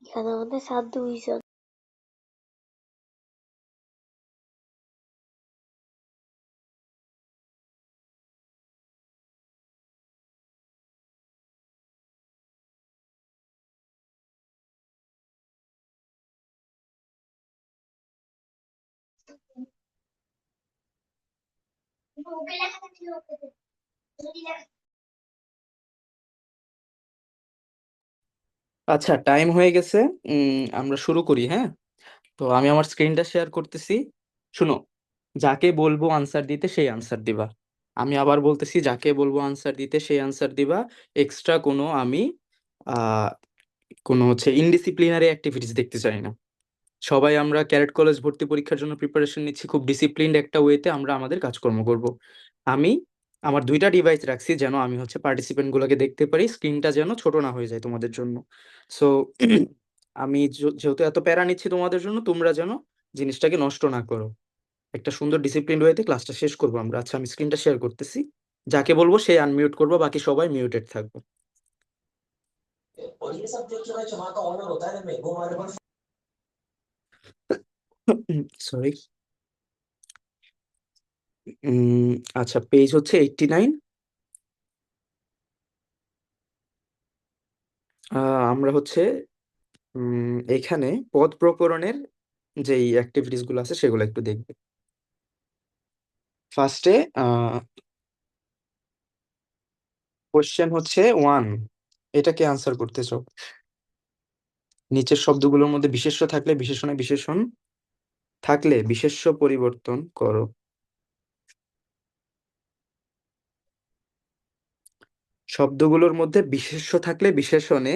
এখানে আমাদের সাত দুইজন। আচ্ছা, টাইম হয়ে গেছে। আমরা শুরু করি, হ্যাঁ? তো আমি আমার স্ক্রিনটা শেয়ার করতেছি। শুনো, যাকে বলবো আনসার দিতে সেই আনসার দিবা। আমি আবার বলতেছি, যাকে বলবো আনসার দিতে সেই আনসার দিবা। এক্সট্রা কোনো আমি আহ কোনো ইনডিসিপ্লিনারি অ্যাক্টিভিটিস দেখতে চাই না। সবাই আমরা ক্যারেট কলেজ ভর্তি পরীক্ষার জন্য প্রিপারেশন নিচ্ছি, খুব ডিসিপ্লিনড একটা ওয়েতে আমরা আমাদের কাজকর্ম করব। আমি আমার দুইটা ডিভাইস রাখছি যেন আমি পার্টিসিপেন্ট গুলোকে দেখতে পারি, স্ক্রিনটা যেন ছোট না হয়ে যায় তোমাদের জন্য। সো আমি যেহেতু এত প্যারা নিচ্ছি তোমাদের জন্য, তোমরা যেন জিনিসটাকে নষ্ট না করো। একটা সুন্দর ডিসিপ্লিন ওয়েতে ক্লাসটা শেষ করবো আমরা। আচ্ছা, আমি স্ক্রিনটা শেয়ার করতেছি। যাকে বলবো সে আনমিউট করবো, বাকি সবাই মিউটেড থাকবো। সরি। আচ্ছা, পেজ হচ্ছে 89। আমরা এখানে পদ প্রকরণের যেই অ্যাক্টিভিটিস গুলো আছে সেগুলো একটু দেখবে। ফার্স্টে কোশ্চেন হচ্ছে 1, এটাকে আনসার করতে চাও। নিচের শব্দগুলোর মধ্যে বিশেষ্য থাকলে বিশেষণে বিশেষণ থাকলে বিশেষ্য পরিবর্তন করো। শব্দগুলোর মধ্যে বিশেষ্য থাকলে বিশেষণে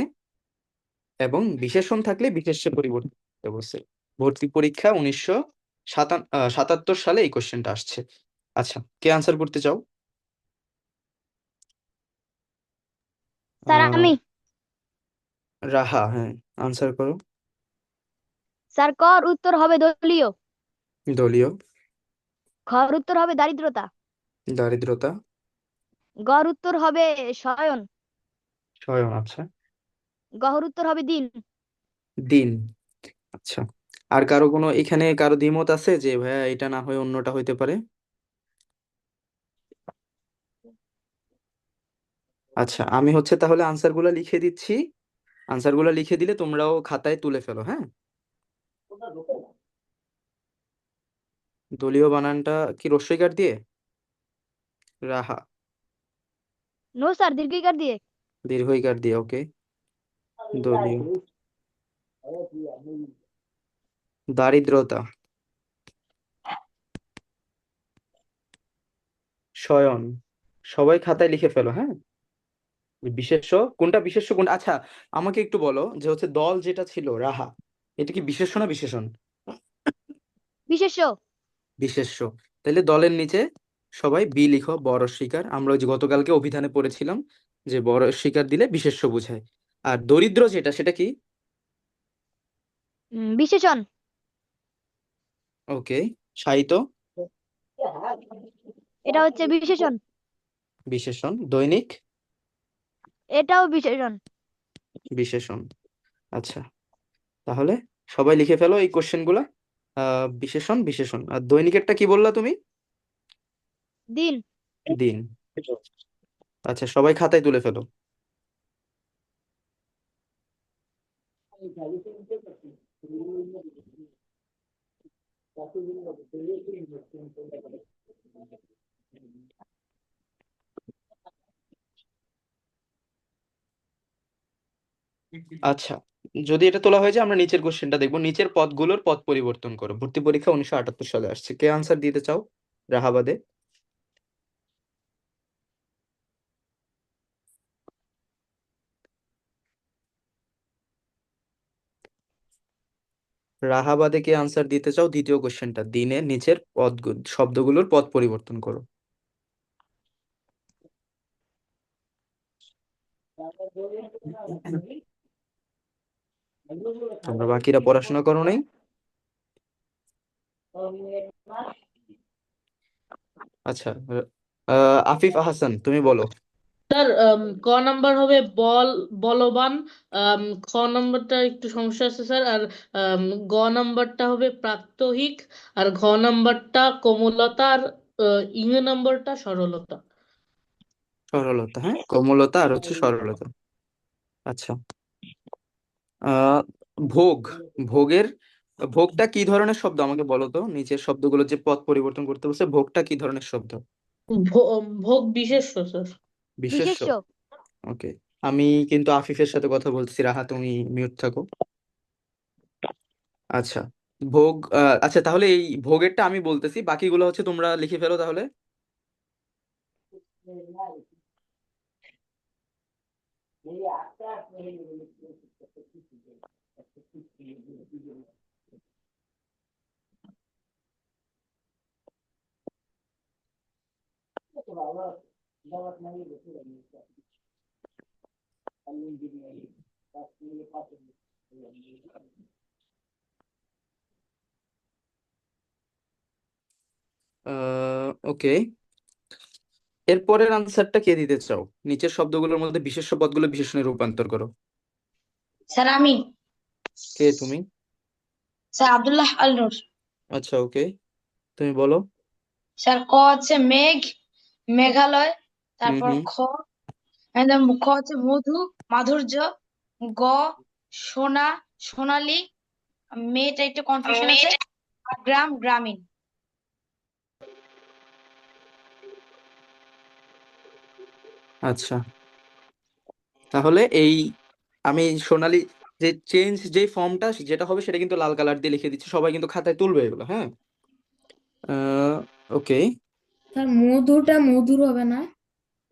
এবং বিশেষণ থাকলে বিশেষ্য পরিবর্তন করতে বলছে। ভর্তি পরীক্ষা 1977 সালে এই কোশ্চেনটা আসছে। আচ্ছা, কে আনসার করতে চাও? স্যার আহ আমি। রাহা, হ্যাঁ, আনসার করো। স্যার কর উত্তর হবে দলীয়। দলীয়। খর উত্তর হবে দারিদ্রতা। দারিদ্রতা। গর উত্তর হবে শয়ন। শয়ন, আচ্ছা। গহর উত্তর হবে দিন। দিন, আচ্ছা। আর কারো এখানে কারো দ্বিমত আছে যে ভাইয়া এটা না হয়ে অন্যটা হইতে পারে? আচ্ছা, আমি তাহলে আনসারগুলো লিখে দিচ্ছি। আনসারগুলো লিখে দিলে তোমরাও খাতায় তুলে ফেলো, হ্যাঁ? দলীয় বানানটা কি রস্বইকার দিয়ে? রাহা। নো স্যার দীর্ঘিকার দিয়ে। দীর্ঘইকার দিয়ে, ওকে। দলীয়। দারিদ্রতা। শয়ন। সবাই খাতায় লিখে ফেলো, হ্যাঁ? বিশেষ্য কোনটা, বিশেষ্য কোনটা? আচ্ছা, আমাকে একটু বলো যে দল যেটা ছিল রাহা, এটা কি বিশেষ্য না বিশেষণ? বিশেষ্য। বিশেষ্য। তাহলে দলের নিচে সবাই বি লিখো, বড় শিকার। আমরা ওই যে গতকালকে অভিধানে পড়েছিলাম যে বড় শিকার দিলে বিশেষ্য বোঝায়। আর দরিদ্র যেটা, সেটা কি? বিশেষণ। ওকে। সাহিত্য। এটা হচ্ছে বিশেষণ। বিশেষণ। দৈনিক। এটাও বিশেষণ। বিশেষণ, আচ্ছা। তাহলে সবাই লিখে ফেলো এই কোশ্চেন গুলা। বিশেষণ বিশেষণ। আর দৈনিকেরটা কি বললা তুমি? দিন। দিন। আচ্ছা, সবাই খাতায় তুলে ফেলো। আচ্ছা, যদি এটা তোলা হয়ে যায় আমরা নিচের কোশ্চেনটা দেখবো। নিচের পদগুলোর পদ পরিবর্তন করো। ভর্তি পরীক্ষা 1978 সালে আসছে। কে আনসার দিতে চাও রাহাবাদে? রাহা বাদে কে আনসার দিতে চাও? দ্বিতীয় কোশ্চেনটা, দিনের নিচের শব্দগুলোর পদ পরিবর্তন করো। তোমরা বাকিরা পড়াশোনা করো নাই? আচ্ছা, আফিফ হাসান তুমি বলো। স্যার, ক নাম্বার হবে বলবান। খ নাম্বারটা একটু সমস্যা আছে স্যার। আর গ নাম্বারটা হবে প্রাত্যহিক। আর ঘ নাম্বারটা কোমলতা। আর ইং নাম্বারটা সরলতা। সরলতা, হ্যাঁ, কোমলতা আর হচ্ছে সরলতা। আচ্ছা, আহ ভোগ, ভোগের, ভোগটা কি ধরনের শব্দ আমাকে বলো তো, নিচের শব্দগুলো যে পদ পরিবর্তন করতে বলছে, ভোগটা কি ধরনের শব্দ? ভোগ বিশেষ্য স্যার। বিশেষ্য। বিশেষ্য। ওকে, আমি কিন্তু আফিফের সাথে কথা বলছি, রাহা তুমি মিউট থাকো। আচ্ছা, ভোগ, আচ্ছা তাহলে এই ভোগেরটা আমি বলতেছি, বাকিগুলো হচ্ছে তোমরা লিখে ফেলো তাহলে। ওকে, এরপরের আনসারটা কে দিতে চাও? নিচের শব্দগুলোর মধ্যে বিশেষ্য পদগুলো বিশেষণে রূপান্তর করো। স্যার আমি। কে তুমি? স্যার আব্দুল্লাহ আল নূর। আচ্ছা, ওকে, তুমি বলো। স্যার ক হচ্ছে মেঘ, মেঘালয়। হুম তারপর হুম। খ হচ্ছে মধু, মাধুর্য। গ সোনা, সোনালী। মেয়েটা একটু কনফিউশন আছে। আর গ্রাম, গ্রামীণ। আচ্ছা, তাহলে এই আমি সোনালি যে চেঞ্জ যে ফর্মটা যেটা হবে সেটা কিন্তু লাল কালার দিয়ে লিখে দিচ্ছি, সবাই কিন্তু খাতায় তুলবে এগুলো, হ্যাঁ। ওকে, স্যার মধুটা মধুর হবে না?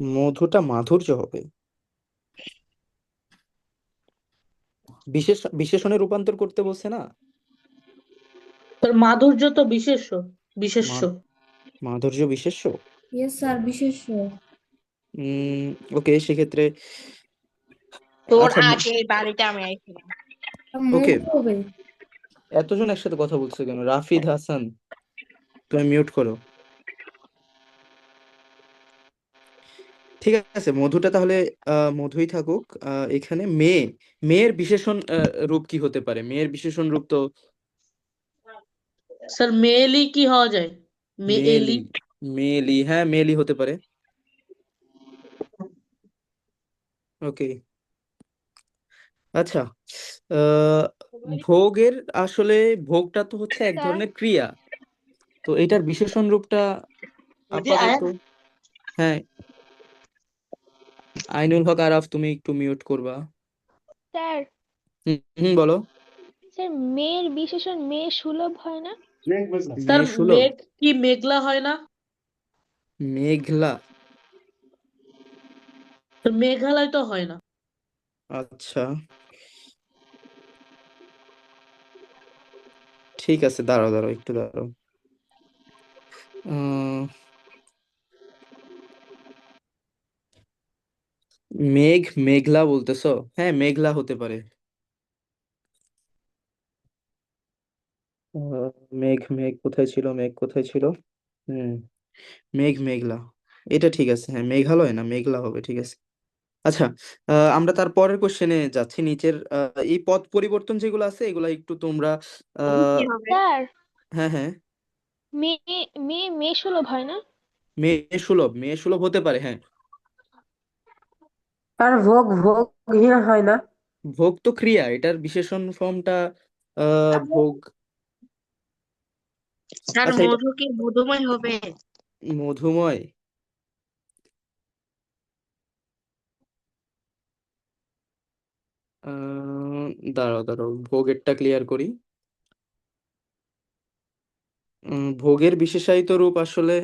মধুটা মাধুর্য হবে। বিশেষণে রূপান্তর করতে বলছে না? স্যার মাধুর্য তো বিশেষ্য। বিশেষ্য। মা- মাধুর্য বিশেষ্য। ইয়েস স্যার, বিশেষ্য। উম ওকে, সেক্ষেত্রে তোর আচ্ছা, আগের বাড়িতে আমি আইছিলাম। ওকে, মধু হবে। এতজন একসাথে কথা বলছে কেন? রাফিদ হাসান তুমি মিউট করো। ঠিক আছে, মধুটা তাহলে মধুই থাকুক। এখানে মেয়ে, মেয়ের বিশেষণ রূপ কি হতে পারে? মেয়ের বিশেষণ রূপ তো স্যার মেয়েলি কি হওয়া যায়? মেয়েলি। মেয়েলি, মেয়েলি, হ্যাঁ মেয়েলি হতে পারে। ওকে, আচ্ছা, আহ ভোগের, আসলে ভোগটা তো হচ্ছে এক স্যার, ধরনের ক্রিয়া, তো এটার বিশেষণ রূপটা আপাতত, হ্যাঁ, আইনুল হক আরাফ তুমি একটু মিউট করবা। স্যার, হুম হুম, বলো। স্যার মেয়ের বিশেষণ মেয়ে সুলভ হয় না? স্যার মেয়ে সুলভ, মেঘ কি মেঘলা হয় না? মেঘলা, তো মেঘালয় তো হয় না। আচ্ছা, ঠিক আছে, দাঁড়াও দাঁড়াও একটু দাঁড়াও। উম মেঘ মেঘলা বলতেছো, হ্যাঁ মেঘলা হতে পারে। আহ, মেঘ, মেঘ কোথায় ছিল, মেঘ কোথায় ছিল? হুম, মেঘ মেঘলা, এটা ঠিক আছে, হ্যাঁ মেঘালয় না মেঘলা হবে, ঠিক আছে। আচ্ছা, আমরা তার পরের কোশ্চেনে যাচ্ছি। নিচের এই পদ পরিবর্তন যেগুলো আছে এগুলো একটু তোমরা আহ, কি হবে? স্যার, হ্যাঁ হ্যাঁ, মেয়ে মেয়ে মেয়ে সুলভ হয় না? মেয়ে সুলভ, মেয়ে সুলভ হতে পারে, হ্যাঁ। আর ভোগ ভোগহীন হয় না? ভোগ তো ক্রিয়া, এটার বিশেষণ ফর্মটা ভোগ। স্যার আচ্ছা, এটা মধু কি মধুময় হবে? মধুময়, আহ দাঁড়াও দাঁড়াও, ভোগেরটা ক্লিয়ার করি। ভোগের বিশেষায়িত রূপ আসলে,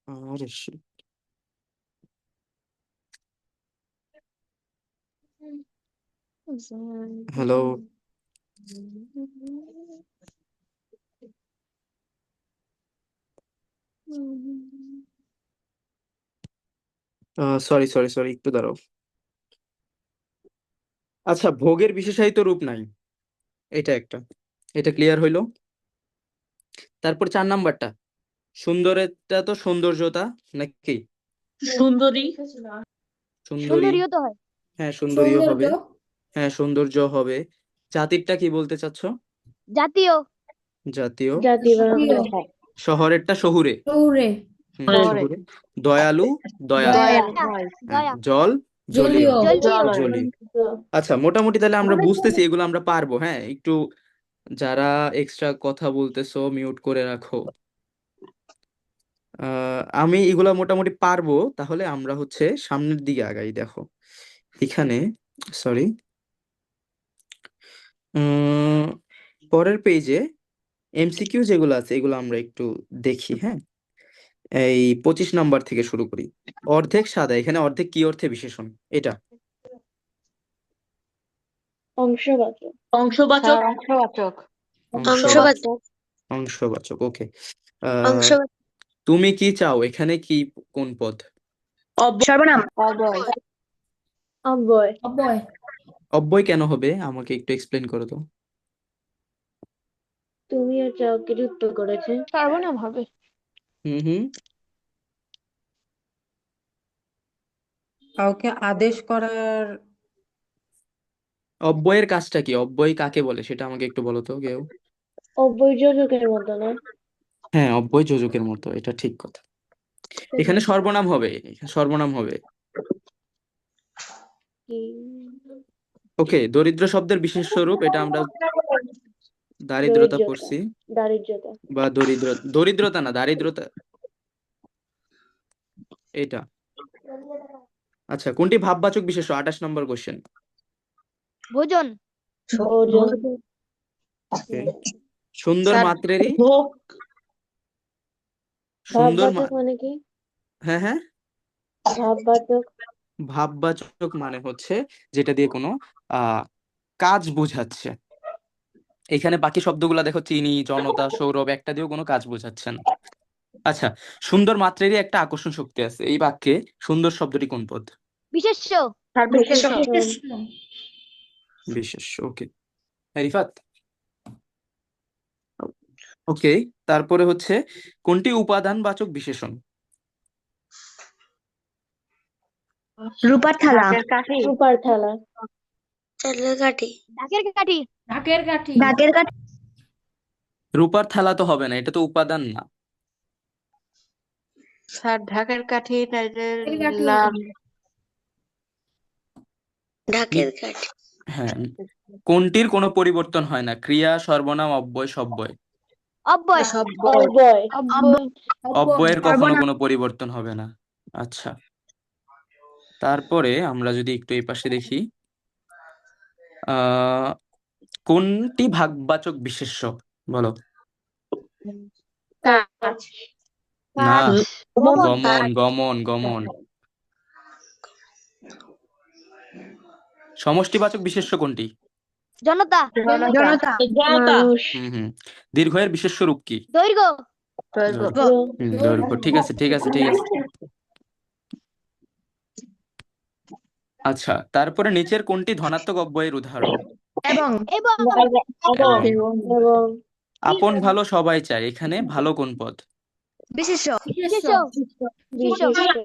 আরে হ্যালো, সরি সরি সরি, একটু দাঁড়াও। আচ্ছা, ভোগের বিশেষায়িত রূপ নাই, এটা একটা, এটা ক্লিয়ার হইলো। তারপর 4 নাম্বারটা, সুন্দরেরটা তো সৌন্দর্যতা নাকি? সুন্দরী। সুন্দরী, সুন্দরীও তো হয়। হ্যাঁ সুন্দরীও সৌন্দর্য হবে, হ্যাঁ সৌন্দর্য হবে। জাতিরটা কি বলতে চাচ্ছ? জাতীয়। জাতীয়। জাতীয় শহরেরটা শহুরে, শহুরে শহুরে। দয়ালু, দয়ালু। দয়া। হ্যাঁ, দয়া। জল, জলীয়, জলীয় জলীয়। জলীয়। আচ্ছা, মোটামুটি তাহলে আমরা বুঝতেছি, এগুলো আমরা পারবো। হ্যাঁ, একটু যারা এক্সট্রা কথা বলতেছো মিউট করে রাখো। আমি এগুলা মোটামুটি পারবো, তাহলে আমরা হচ্ছে সামনের দিকে আগাই। দেখো এখানে, সরি, পরের পেজে এমসিকিউ যেগুলো আছে এগুলো আমরা একটু দেখি। হ্যাঁ, এই 25 নাম্বার থেকে শুরু করি। অর্ধেক সাদা, এখানে অর্ধেক কি অর্থে বিশেষণ? এটা অংশবাচক। অংশবাচক। অংশবাচক, অংশবাচক। ওকে, তুমি কি চাও, এখানে কি, কোন পদ? সর্বনাম। অব্যয়। অব্যয়। অব্যয় অব্যয় কেন হবে, আমাকে একটু এক্সপ্লেন করো তো। তুমিও চাওকে যুক্ত করেছে। সর্বনাম হবে। হুম হুম। কাউকে আদেশ করার অব্যয়ের কাজটা কি? অব্যয় কাকে বলে সেটা আমাকে একটু বলো তো কেউ। অব্যয় যোজকের মতো না? হ্যাঁ, অব্যয় যোজকের মতো, এটা ঠিক কথা। এখানে সর্বনাম হবে, সর্বনাম হবে। ওকে, দরিদ্র শব্দের বিশেষ স্বরূপ, এটা আমরা দারিদ্রতা পড়ছি, দারিদ্রতা। বা দরিদ্রতা না, দারিদ্রতা, এটা। আচ্ছা, কোনটি ভাববাচক বিশেষ্য? 28 নম্বর কোশ্চেন। ভোজন। ভোজন। ওকে, সুন্দর স্যার, মাত্রেরই, ভোগ। সুন্দর ভাববাচক মানে কি? হ্যাঁ হ্যাঁ, ভাববাচক। ভাববাচক মানে হচ্ছে যেটা দিয়ে কোনো কাজ বোঝাচ্ছে। এখানে বাকি শব্দগুলো দেখো, চিনি, জনতা, সৌরভ, একটা দিয়েও কোনো কাজ বোঝাচ্ছে না। আচ্ছা, সুন্দর মাত্রেরই একটা আকর্ষণ শক্তি আছে। এই বাক্যে সুন্দর শব্দটি কোন পদ? বিশেষ্য। স্যার, বিশেষণ। বিশেষ। ওকে, রিফাত। ওকে, তারপরে হচ্ছে কোনটি উপাদানবাচক বিশেষণ? রূপার থালা। রূপার থালা। ঢাকের কাঠি। ঢাকের কাঠি ঢাকের কাঠি। রূপার থালা তো হবে না, এটা তো উপাদান না। স্যার, ঢাকের কাঠি। ঢাকের কাঠি নি- হ্যাঁ, কোনটির কোনো পরিবর্তন হয় না? ক্রিয়া, সর্বনাম, অব্যয়, সব্যয়। অব্যয়। অব্যয়। অব্যয়। অব্যয়ের কখনো সর্বনাম। কোনো পরিবর্তন হবে না। আচ্ছা, তারপরে আমরা যদি একটু এই পাশে দেখি, আহ কোনটি ভাগবাচক বিশেষ্য? বলো। কাজ। না, গমন। গমন, গমন, গমন। সমষ্টিবাচক বিশেষ্য কোনটি? জনতা। জনতা। মানুষ। হুম হুম। দীর্ঘয়ের বিশেষ্য রূপ কি? দৈর্ঘ্য। দৈর্ঘ্য। দৈর্ঘ্য, ঠিক আছে ঠিক আছে ঠিক আছে। আচ্ছা, তারপরে নিচের কোনটি ধনাত্মক অব্যয়ের উদাহরণ? এবং। এবং। এবং। এবং। আপন ভালো সবাই চায়, এখানে ভালো কোন পদ? বিশেষ্য। বিশেষ্য বিশেষ্য।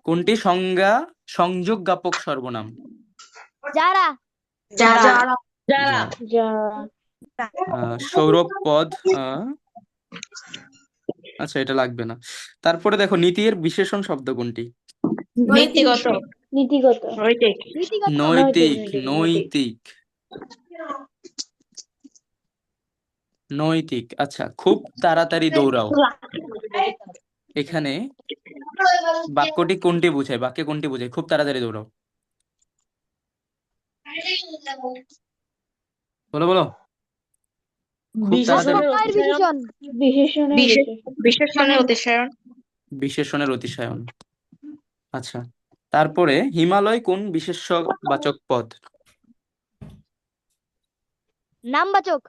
কোনটি সংজ্ঞা সংযোগ জ্ঞাপক সর্বনাম? যারা। যারা। যারা। সৌরভ পদ। আচ্ছা, এটা লাগবে না। তারপরে দেখো, নীতির বিশেষণ শব্দ কোনটি? নীতিগত। নীতিগত। নৈতিক। নীতিগত। নৈতিক, নৈতিক। নৈতিক, নৈতিক। আচ্ছা, খুব তাড়াতাড়ি দৌড়াও, এখানে বাক্যটি কোনটি বোঝায়? বাক্যে কোনটি বোঝায় খুব তাড়াতাড়ি দৌড়াও? বলো বলো। খুব তাড়াতাড়ি, বিশেষণের অব্যয়ের অতিশয়ন। বিশেষণ। বিশেষণের বিশেষণের অতিশয়ন। বিশেষণের অতিশয়ন। আচ্ছা, তারপরে হিমালয় কোন বিশেষ্যবাচক পদ? নামবাচক।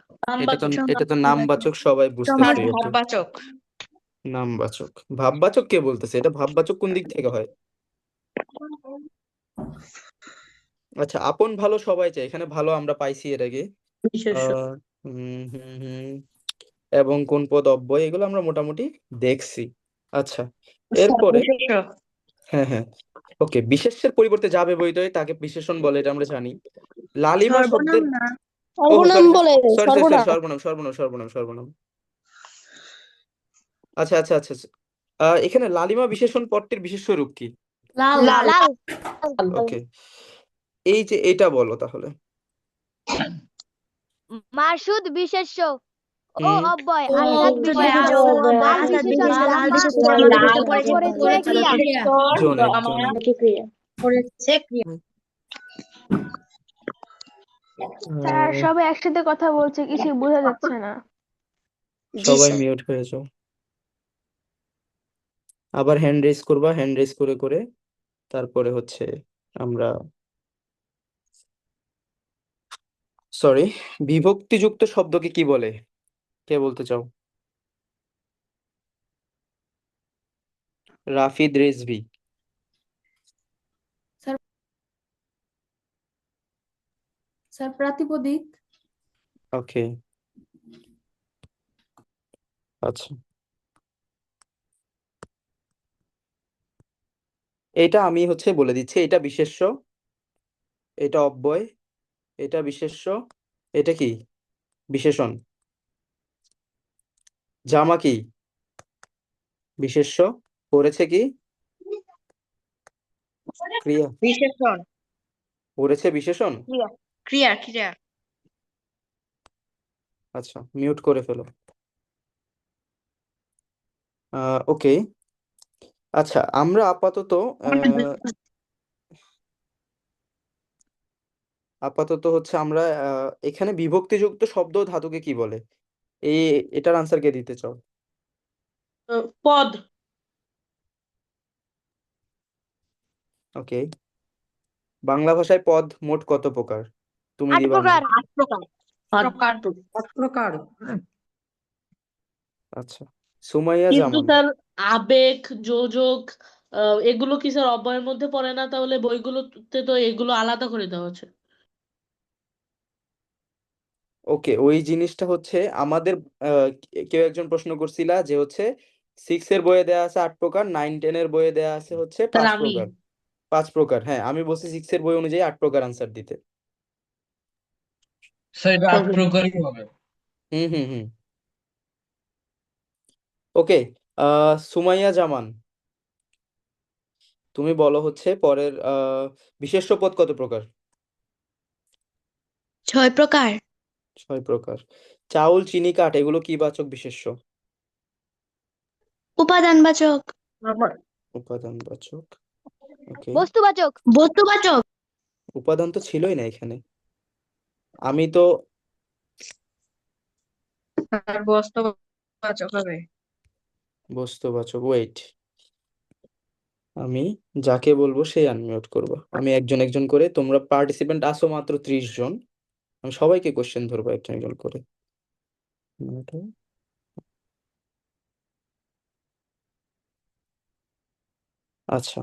এটা তো নামবাচক, সবাই বুঝতেছি এটা ভাববাচক। নামবাচক। ভাববাচক কে বলতেছে? এটা ভাববাচক কোন দিক থেকে হয়? আচ্ছা, আপন ভালো সবাই চায়, এখানে ভালো আমরা পাইছি এর আগে। বিশেষ্য। আহ হুম হুম হুম এবং কোন পদ অব্যয়, এগুলো আমরা মোটামুটি দেখছি। আচ্ছা, এরপরে বিশেষ্য। হ্যাঁ হ্যাঁ ওকে, বিশেষ্যের পরিবর্তে যা ব্যবহৃত হয় তাকে বিশেষণ বলে, এটা আমরা জানি। লালিমা শব্দের ওহ সর্বনাম সরি বলে, সরি সরি সর্বনাম। সর্বনাম। আচ্ছা আচ্ছা আচ্ছা আচ্ছা। এখানে লালিমা বিশেষণ পদটির বিশেষ্য রূপ কি? লাল লাল। লাল। ওকে, এই যে এটা বলো তাহলে। মাসুদ বিশেষ্য। ও হুম অব্যয়। ও আসাদ বিশেষ্য। লাল বিশেষণ। লাল করেছে ক্রিয়া। একজন করেছে ক্রিয়া। স্যার সবাই একসাথে কথা বলছে, কিছু বোঝা যাচ্ছে না। জি সবাই স্যার। মিউট হয়ে যাও, আবার হ্যান্ড রেজ করবা, হ্যান্ড রেজ করে করে তারপরে হচ্ছে আমরা সরি, বিভক্তিযুক্ত শব্দকে কি বলে? কে বলতে চাও? রাফিদ রেজভি। স্যার প্রাতিপদিক। ওকে, আচ্ছা, এটা আমি হচ্ছে বলে দিচ্ছি, এটা বিশেষ্য, এটা অব্যয়, এটা বিশেষ্য, এটা কি বিশেষণ। জামা কি বিশেষ্য, পড়েছে কি ক্রিয়া, বিশেষণ। পড়েছে বিশেষণ। ক্রিয়া ক্রিয়া। আচ্ছা, মিউট করে ফেলো। ওকে, আচ্ছা, আমরা আপাতত হচ্ছে আমরা এখানে বিভক্তিযুক্ত শব্দ ও ধাতুকে কি বলে? এই এটার আনসার কে দিতে চাও? পদ। ওকে, বাংলা ভাষায় পদ মোট কত প্রকার? তুমি 8 দিবা না? প্রকার। 8 প্রকার। প্রকার। এক প্রকার। আচ্ছা, সুমাইয়া কিন্তু জামান। স্যার আবেগ, যোজক, এগুলো কি স্যার অব্যয়ের মধ্যে পড়ে না? তাহলে বইগুলোতে তো এগুলো আলাদা করে দেওয়া আছে। ওকে, ওই জিনিসটা হচ্ছে আমাদের কেউ একজন প্রশ্ন করছিলা যে হচ্ছে 6 এর বইয়ে দেয়া আছে 8 প্রকার, 9-10 এর বইয়ে দেয়া আছে হচ্ছে স্যার 5 আমি প্রকার। 5 প্রকার, হ্যাঁ, আমি বলছি 6 এর বই অনুযায়ী 8 প্রকার আনসার দিতে। স্যার এটা 8 প্রকারই হবে। হুম ওকে, সুমাইয়া জামান, তুমি বলো হচ্ছে পরের বিশেষ্য পদ কত প্রকার? 6 প্রকার। 6 প্রকার। চাউল, চিনি, কাঠ, এগুলো কি বাচক বিশেষ্য? উপাদানবাচক। উপাদান বাচক। ওকে, বস্তুবাচক। বস্তুবাচক। উপাদান তো ছিলই না এখানে, আমি তো আর বস্তুবাচক হবে। বস্তুবাচক, ওয়েট, আমি যাকে বলবো সেই আনমিউট করবো। আমি একজন একজন করে, তোমরা পার্টিসিপেন্ট আসো মাত্র 30 জন, আমি সবাইকে কোশ্চেন ধরবো একজন একজন করে। আচ্ছা,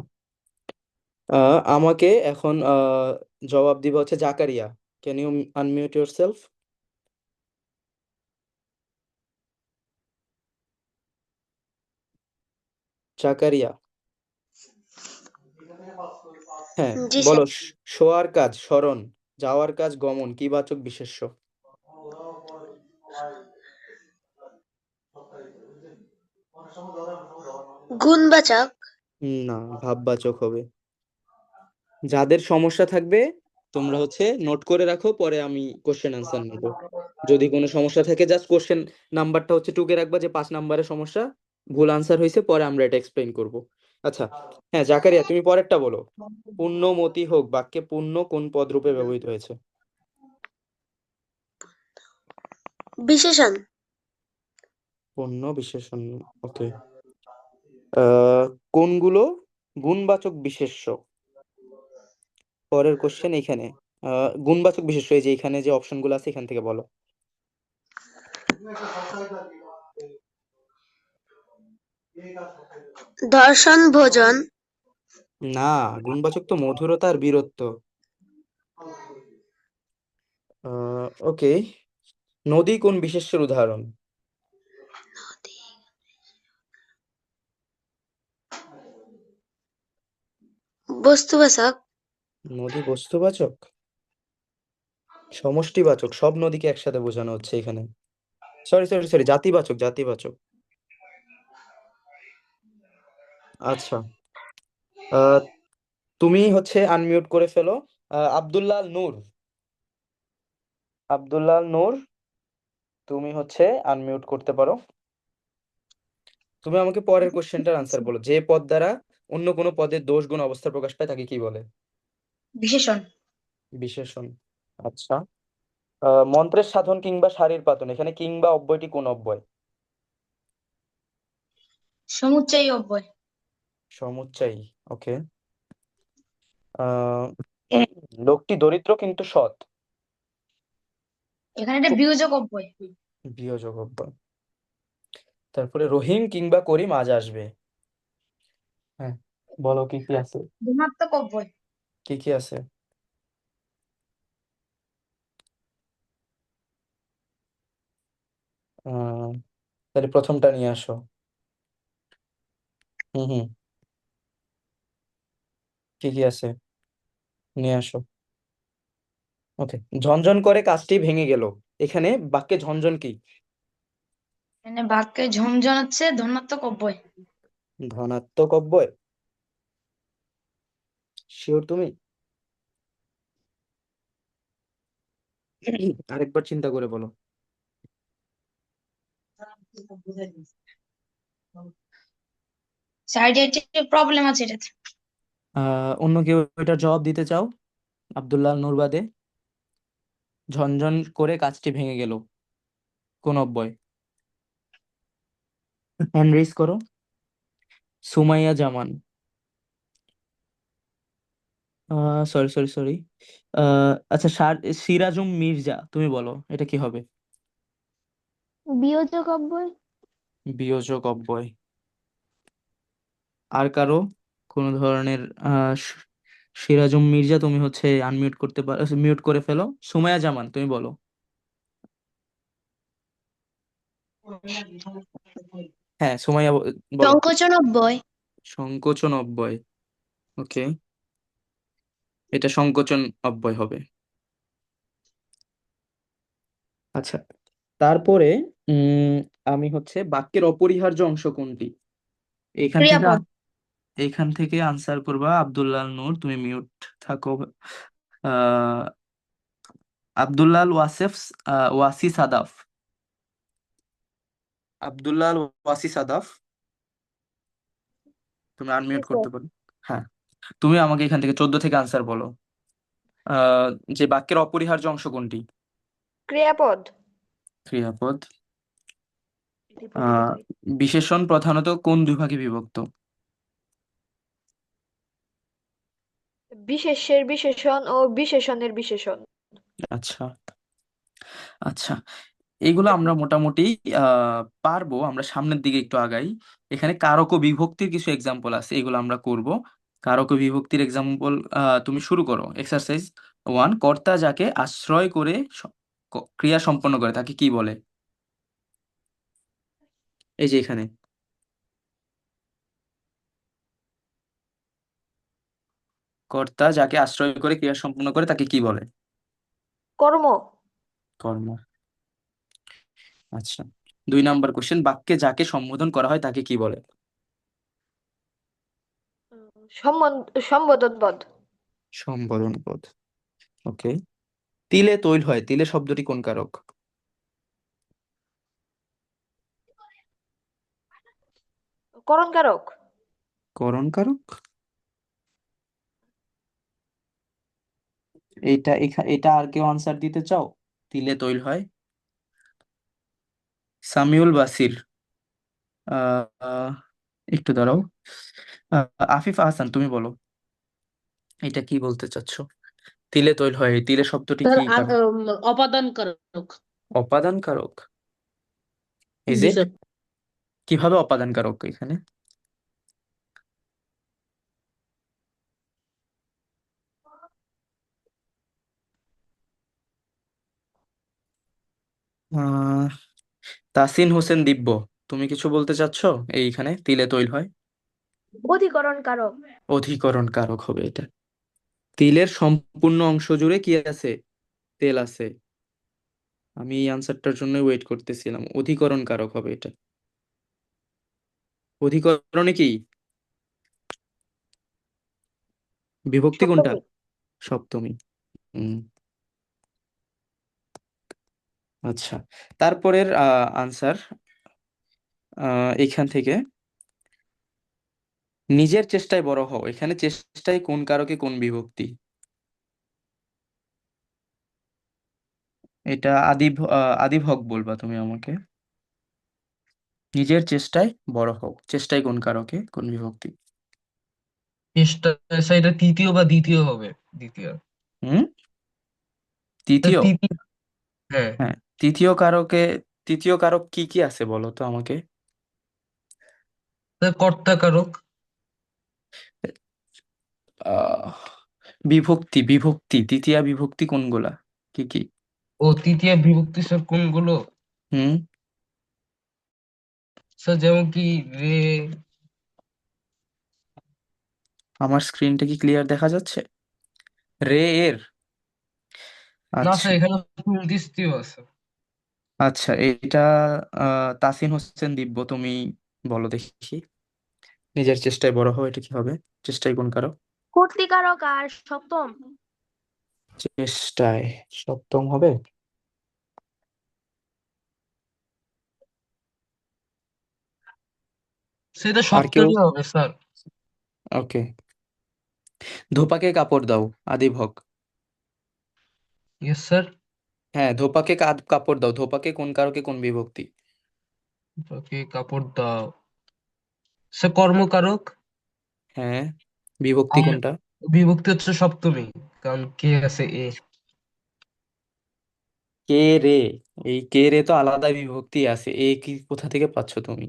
আমাকে এখন জবাব দিবে হচ্ছে Zakaria. Can you unmute yourself? Zakaria, হ্যাঁ জি বলো। স্যার। শোয়ার কাজ স্মরণ, যাওয়ার কাজ গমন, কি বাচক বিশেষ্য? গুণবাচক। না, ভাববাচক হবে। যাদের সমস্যা থাকবে তোমরা হচ্ছে নোট করে রাখো, পরে আমি কোশ্চেন আনসার নেব। যদি কোনো সমস্যা থাকে জাস্ট কোশ্চেন নাম্বারটা হচ্ছে টুকে রাখবা যে 5 নাম্বারের সমস্যা, ভুল আনসার হয়েছে, পরে আমরা এটা এক্সপ্লেইন করব। আচ্ছা, হ্যাঁ জাকারিয়া, তুমি পরেরটা বলো। পুণ্যমতি হোক বাক্যে পুণ্য কোন পদ রূপে ব্যবহৃত হয়েছে? বিশেষণ। পুণ্য বিশেষণ। ওকে, কোনগুলো গুণবাচক বিশেষ্য? পরের কোশ্চেন এখানে গুণবাচক বিশেষ্য, এই যে এখানে যে অপশনগুলো আছে এখান থেকে বলো। দর্শন ভোজন, না, গুণবাচক তো মধুরতা আর বীরত্ব। ওকে, নদী কোন বিশেষ্যের উদাহরণ? বস্তুবাচক, নদী বস্তুবাচক, সমষ্টিবাচক, সব নদীকে একসাথে বোঝানো হচ্ছে এখানে। সরি সরি সরি, জাতিবাচক, জাতিবাচক। আচ্ছা, আহ তুমি হচ্ছে আনমিউট করে ফেলো। আব্দুল্লাহ নূর, আব্দুল্লাহ নূর, তুমি হচ্ছে আনমিউট করতে পারো। তুমি আমাকে পরের কোশ্চেনটার আনসার বলো। যে পদ দ্বারা অন্য কোনো পদের দোষ গুণ অবস্থা প্রকাশ পায় তাকে কি বলে? বিশেষণ, বিশেষণ। আচ্ছা, মন্ত্রের সাধন কিংবা শারীর পাতন, এখানে কিংবা অব্যয়টি কোন অব্যয়? সমুচ্চয়ী অব্যয়, সমুচ্চায়ী। ওকে। আহ লোকটি দরিদ্র কিন্তু সৎ, এখানে একটা বিয়োজক অব্যয়, বিয়োজক অব্যয়। তারপরে রহিম কিংবা করিম আজ আসবে, হ্যাঁ বলো কি কি আছে, ধনাত্মক অব্যয়, কি কি আছে? আহ তাহলে প্রথমটা নিয়ে আসো। হুম হুম, কি কি আছে নিয়ে আসো। ওকে, ঝনঝন করে কাজটি ভেঙে গেল, এখানে বাক্যে ঝনঝন কি? এখানে বাক্যে ঝমঝম হচ্ছে ধনাত্মক অব্যয়, ধনাত্মক অব্যয়। শিওর তুমি? আরেকবার চিন্তা করে বলো। সাইডে একটা প্রবলেম আছে এটাতে। অন্য কেউ এটার জবাব দিতে চাও? আব্দুল্লাহ নূর বাদে। ঝনঝন করে কাজটি ভেঙে গেল, কোন অব্যয়? হ্যান্ড রেজ করো। সুমাইয়া জামান, সরি সরি সরি, আচ্ছা সিরাজুম মির্জা, তুমি বলো এটা কি হবে? বিয়োজক অব্যয়। বিয়োজক অব্যয়। আর কারো কোনো ধরনের? সিরাজুম মির্জা, তুমি হচ্ছে আনমিউট করতে পারো, মিউট করে ফেলো। সুমাইয়া জামান, তুমি বলো। হ্যাঁ সুমাইয়া, বলো। সংকোচন অব্যয়, সংকোচন অব্যয়। ওকে, এটা সংকোচন অব্যয় হবে। আচ্ছা, তারপরে উম আমি হচ্ছে বাক্যের অপরিহার্য অংশ কোনটি, এইখান থেকে ক্রিয়াপদ, এইখান থেকে আনসার করবা। আব্দুল্লাহ নূর, তুমি মিউট থাকো। আহ আব্দুল্লাহ ওয়াসিফ, ওয়াসি সাদাফ, আব্দুল্লাহ ওয়াসি সাদাফ, তুমি আনমিউট করতে পারো। হ্যাঁ, তুমি আমাকে এখান থেকে 14 থেকে আনসার বলো। আহ যে বাক্যের অপরিহার্য অংশ কোনটি? ক্রিয়াপদ। ক্রিয়াপদ। আহ বিশেষণ প্রধানত কোন দুই ভাগে বিভক্ত? বিশেষ্যের বিশেষণ ও বিশেষণের বিশেষণ। আচ্ছা আচ্ছা, এইগুলো আমরা মোটামুটি পারবো। আমরা সামনের দিকে একটু আগাই। এখানে কারক ও বিভক্তির কিছু এক্সাম্পল আছে, এগুলো আমরা করব। কারক ও বিভক্তির এক্সাম্পল, তুমি শুরু করো। এক্সারসাইজ 1, কর্তা যাকে আশ্রয় করে ক্রিয়া সম্পন্ন করে তাকে কি বলে? এই যে এখানে, কর্তা যাকে আশ্রয় করে ক্রিয়া সম্পন্ন করে তাকে কি বলে? কর্ম। কর্ম। আচ্ছা, 2 নাম্বার কোশ্চেন, বাক্যে যাকে সম্বোধন করা হয় তাকে কি বলে? সম্বোধন পদ। সম্বোধন পদ। ওকে, তিলে তৈল হয়, তিলে শব্দটি কোন কারক? করণ কারক। করণ কারক। এটা আর কেউ আনসার দিতে চাও? তিলে তৈল হয়। সামিউল বাসির, আহ আহ, একটু দাঁড়াও। আফিফ আহসান, তুমি বলো এটা কি বলতে চাচ্ছো। তিলে তৈল হয়, এই তিলে শব্দটি স্যার কি কারক? অপাদান কারক। অপাদান কারক। Is G it? স্যার। কিভাবে অপাদান কারক এখানে? আহ তাসিন হোসেন দিব্য, তুমি কিছু বলতে চাচ্ছ? এইখানে তিলে তৈল হয়, অধিকরণ কারক। অধিকরণ কারক হবে এটা। তিলের সম্পূর্ণ অংশ জুড়ে কি আছে? তেল আছে। আমি এই আনসারটার জন্য ওয়েট করতেছিলাম, অধিকরণ কারক হবে এটা। অধিকরণে কি বিভক্তি কোনটা? সপ্তমী। সপ্তমী। হুম। আচ্ছা, তারপরের আনসার এখান থেকে, নিজের চেষ্টায় বড় হও, এখানে চেষ্টায় কোন কারকে কোন বিভক্তি? এটা আদিভগ বলবা তুমি আমাকে। নিজের চেষ্টায় বড় হও, চেষ্টায় কোন কারকে কোন বিভক্তি? চেষ্টা, স্যার এটা তৃতীয় বা দ্বিতীয় হবে। দ্বিতীয়। হুম, স্যার তৃতীয়। তৃতীয়। হ্যাঁ। হ্যাঁ, তৃতীয় কারকে, তৃতীয় কারক কি কি আছে বলো তো আমাকে। স্যার কর্তা কারক। আহ বিভক্তি, বিভক্তি, তৃতীয়া বিভক্তি কোনগুলা, কি কি? ও তৃতীয় বিভক্তি স্যার কোনগুলো? হুম। স্যার যেমন কি রে। আমার স্ক্রিনটা কি ক্লিয়ার দেখা যাচ্ছে? রে এর। না আচ্ছা, স্যার এখানে তৃতীয় আছে। আচ্ছা, এটা তাসিন হোসেন দিব্য, তুমি বলো দেখি। নিজের চেষ্টায় বড় হও, এটা কি হবে? চেষ্টায় কোন কারক? কর্তৃকারক আর সপ্তম। চেষ্টায় সপ্তম হবে। সেটা আর কেউ? সপ্তমী হবে স্যার। ওকে। ধোপাকে কাপড় দাও, আদিভগ। Yes sir. হ্যাঁ, ধোপাকে কাপড় দাও, ধোপাকে কোন কারকে কোন বিভক্তি? ওকে কাপড় দাও। স্যার কর্মকারক। হ্যাঁ, বিভক্তি আর কোনটা? বিভক্তি হচ্ছে সপ্তমী, কারণ কে আছে এ। কে রে। এই কে রে তো আলাদা বিভক্তি আছে, এ কি কোথা থেকে পাচ্ছ তুমি?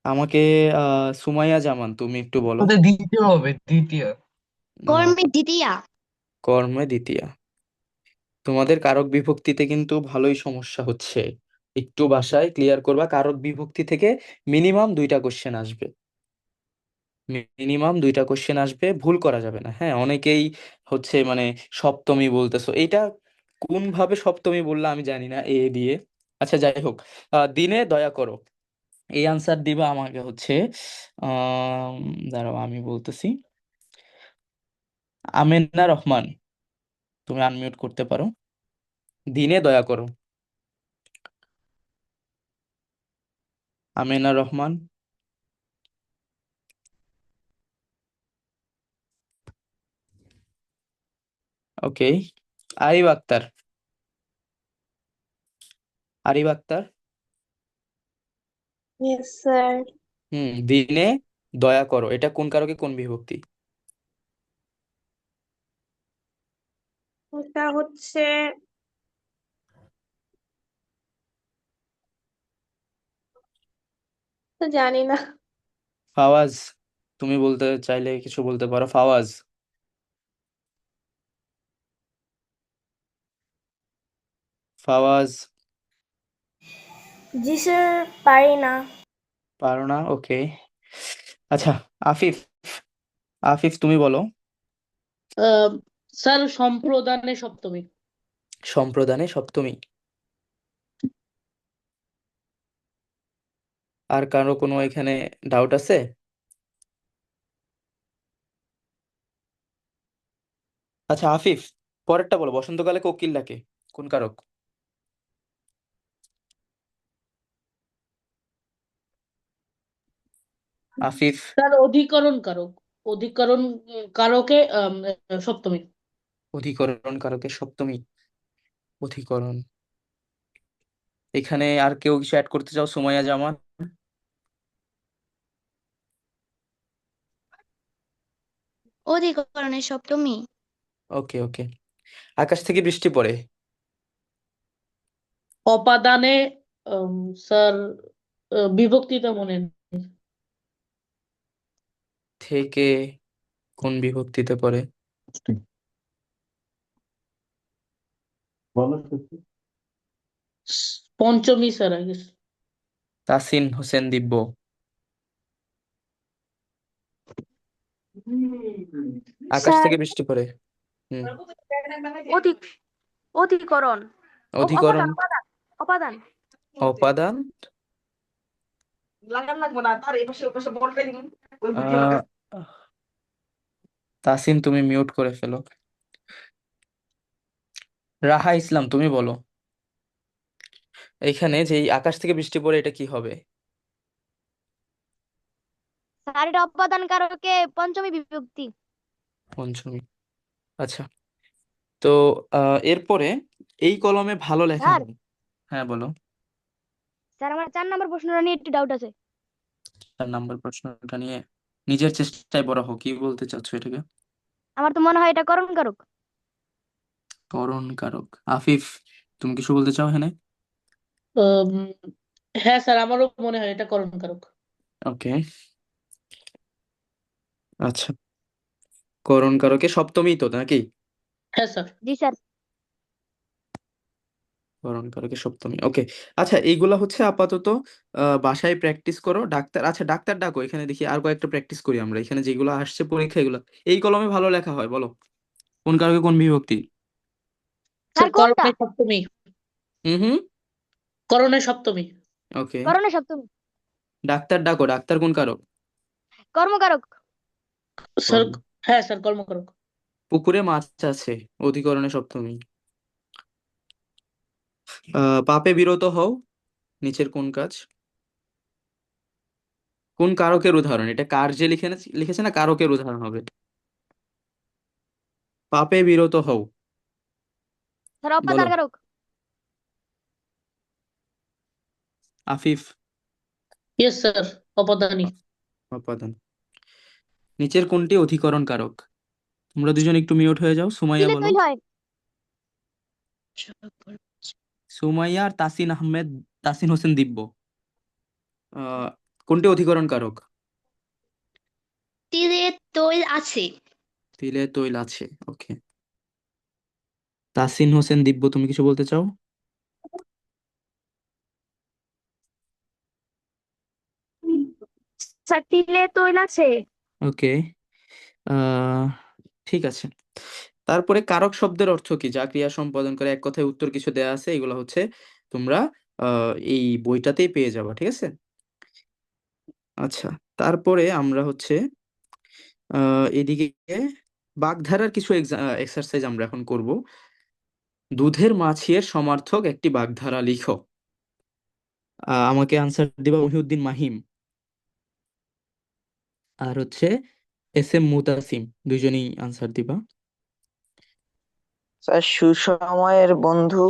আমাকে সুমাইয়া জামান, তুমি একটু বলো। ওটা দ্বিতীয় হবে, দ্বিতীয়। না, কর্মে দ্বিতীয়া। কর্মে দ্বিতীয়া। তোমাদের কারক বিভক্তিতে কিন্তু ভালোই সমস্যা হচ্ছে, একটু বাসায় ক্লিয়ার করবা। কারক বিভক্তি থেকে মিনিমাম দুইটা কোশ্চেন আসবে, মিনিমাম দুইটা কোশ্চেন আসবে, ভুল করা যাবে না। হ্যাঁ, অনেকেই হচ্ছে মানে সপ্তমী বলতেছো, এইটা কোন ভাবে সপ্তমী বললা আমি জানি না, এ দিয়ে। আচ্ছা, যাই হোক, দিনে দয়া করো, এই আনসার দিবা আমাকে হচ্ছে। আহ দাঁড়াও আমি বলতেছি। আমেনা রহমান, তুমি আনমিউট করতে পারো। দিনে দয়া করো, Amena Rahman. Okay. Arib Akter, Arib Akter. Yes sir. দিনে দয়া করো, এটা কোন কারকে কোন বিভক্তি? এটা হচ্ছে, তো জানি না। ফাওয়াজ, তুমি বলতে চাইলে কিছু বলতে পারো, ফাওয়াজ। ফাওয়াজ। জি স্যার, পারি না। পারো না, ওকে। আচ্ছা, আফিফ, আফিফ তুমি বলো। আহ, স্যার সম্প্রদানে সপ্তমী। সম্প্রদানে সপ্তমী। আর কারো কোনো এখানে ডাউট আছে? আচ্ছা আফিফ, পরেরটা বলো, বসন্তকালে কোকিল ডাকে, কোন কারক? আফিফ। স্যার অধিকরণ কারক। অধিকরণ কারকে সপ্তমী। অধিকরণ কারকে সপ্তমী। অধিকরণ। এখানে আর কেউ কিছু অ্যাড করতে চাও? সুমাইয়া জামান। অধিকরণে সপ্তমী। ওকে ওকে। আকাশ থেকে বৃষ্টি পড়ে। অপাদানে উম, স্যার বিভক্তিটা মনে নেই। থেকে কোন বিভক্তিতে পড়ে? পঞ্চমী sir I guess. Tasin Hossain Dibya. আকাশ স্যার থেকে বৃষ্টি পড়ে। হুম। অধিক অধিকরণ অধিকরণ। অপাদান অপাদান অপাদান অপাদান। আহ তাসিন তুমি মিউট করে ফেলো। রাহা ইসলাম তুমি বলো, এইখানে যে এই আকাশ থেকে বৃষ্টি পড়ে এটা কি হবে? স্যার এটা অপাদান কারকে পঞ্চমী বিভক্তি। পঞ্চমী। আচ্ছা, তো এরপরে এই কলমে ভালো লেখা স্যার হয়। হ্যাঁ বলো। স্যার আমার 4 নম্বর প্রশ্নটা নিয়ে একটু ডাউট আছে। 4 নম্বর প্রশ্নটা নিয়ে নিজের চেষ্টায় বড় হোক, কি বলতে চাচ্ছ এটাকে? আমার তো মনে হয় এটা করণ কারক। করণ কারক। আফিফ তুমি কিছু বলতে চাও এখানে? উম, হ্যাঁ স্যার, আমারও মনে হয় এটা করণ কারক। ওকে। আচ্ছা, করণ কারকে সপ্তমী তো নাকি? হ্যাঁ স্যার। জি স্যার। করণ কারকে সপ্তমী, ওকে। আচ্ছা, এইগুলা হচ্ছে আপাতত বাসায় প্র্যাকটিস করো। ডাক্তার, আচ্ছা ডাক্তার ডাকো, এখানে দেখি আর কয়েকটা প্র্যাকটিস করি আমরা। এখানে যেগুলো আসছে পরীক্ষা, এগুলো এই কলমে ভালো লেখা হয়, বলো কোন কারকে কোন বিভক্তি? স্যার স্যার কোনটা? করণে সপ্তমী। হুম হুম। করণে সপ্তমী। ওকে। করণে সপ্তমী। ডাক্তার ডাকো, ডাক্তার কোন কারক? কর্মকারক। স্যার কর্ম। হ্যাঁ স্যার, কর্মকারক। পুকুরে মাছ আছে, অধিকরণে সপ্তমী। পাপে বিরত হও, নিচের কোন কাজ? কোন কারকের উদাহরণ এটা? কার্যে লিখেছে না কারকের উদাহরণ হবে? পাপে বিরত হও, স্যার বলো অপাদান কারক। আফিফ। ইয়েস স্যার, অপদানী। উপাদান। নিচের কোনটি অধিকরণ কারক? তোমরা দুজন একটু মিউট হয়ে যাও, সুমাইয়া তিলে বলো। তৈল হয়। সুমাইয়া আর তাসিন আহমেদ, তাসিন হোসেন দিব্য, আহ কোনটি অধিকরণ কারক? তিলে তৈল আছে। তিলে তৈল আছে, ওকে। তাসিন হোসেন দিব্য তুমি কিছু বলতে চাও? স্যার তিলে তৈল আছে। ওকে। আহ ঠিক আছে। তারপরে কারক শব্দের অর্থ কি? যা ক্রিয়া সম্পাদন করে, এক কথায় উত্তর কিছু দেয়া আছে, এগুলো হচ্ছে তোমরা এই বইটাতেই পেয়ে যাবা, ঠিক আছে? আচ্ছা, তারপরে আমরা হচ্ছে এদিকে বাগধারার কিছু এক্সারসাইজ আমরা এখন করব। দুধের মাছির সমার্থক একটি বাগধারা লিখো। আমাকে আনসার দিবা মহিউদ্দিন মাহিম আর হচ্ছে এস এম মুতাসিম, দুইজনেই আনসার দিবা। স্যার সুসময়ের বন্ধু।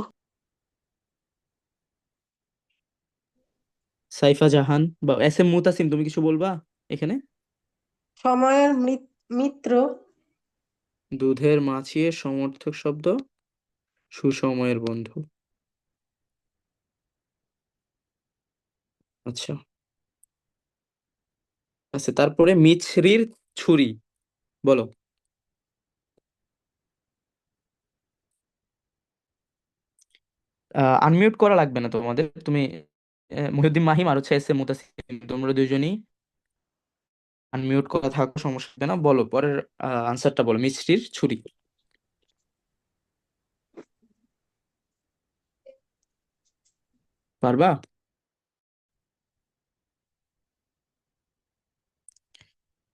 সাইফা জাহান বা এস এম মুতাসিম তুমি কিছু বলবা এখানে? সময়ের মিত্র। দুধের মাছির সমর্থক শব্দ সুসময়ের বন্ধু। আচ্ছা, আচ্ছা তারপরে মিছরির ছুরি, বলো। আনমিউট করা লাগবে না তোমাদের, তুমি মহিউদ্দিন মাহিম আর হচ্ছে এস এম মুতাসিম, তোমরা দুইজনই আনমিউট করা থাকো, সমস্যা হবে না। বলো পরের আনসারটা বলো, মিছরির ছুরি। পারবা?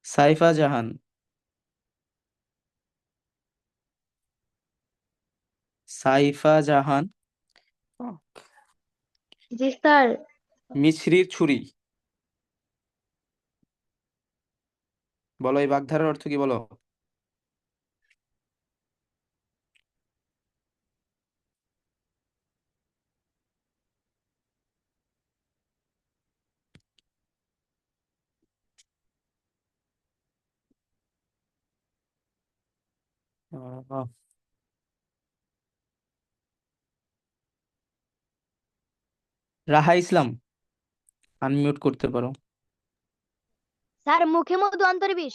সাইফা জাহান। সাইফা জাহান। জি স্যার। মিছরির ছুরি, বলো এই বাগধারার অর্থ কি, বলো। আহ, রাহা ইসলাম, আনমিউট করতে পারো। স্যার মুখে মধু অন্তরে বিষ।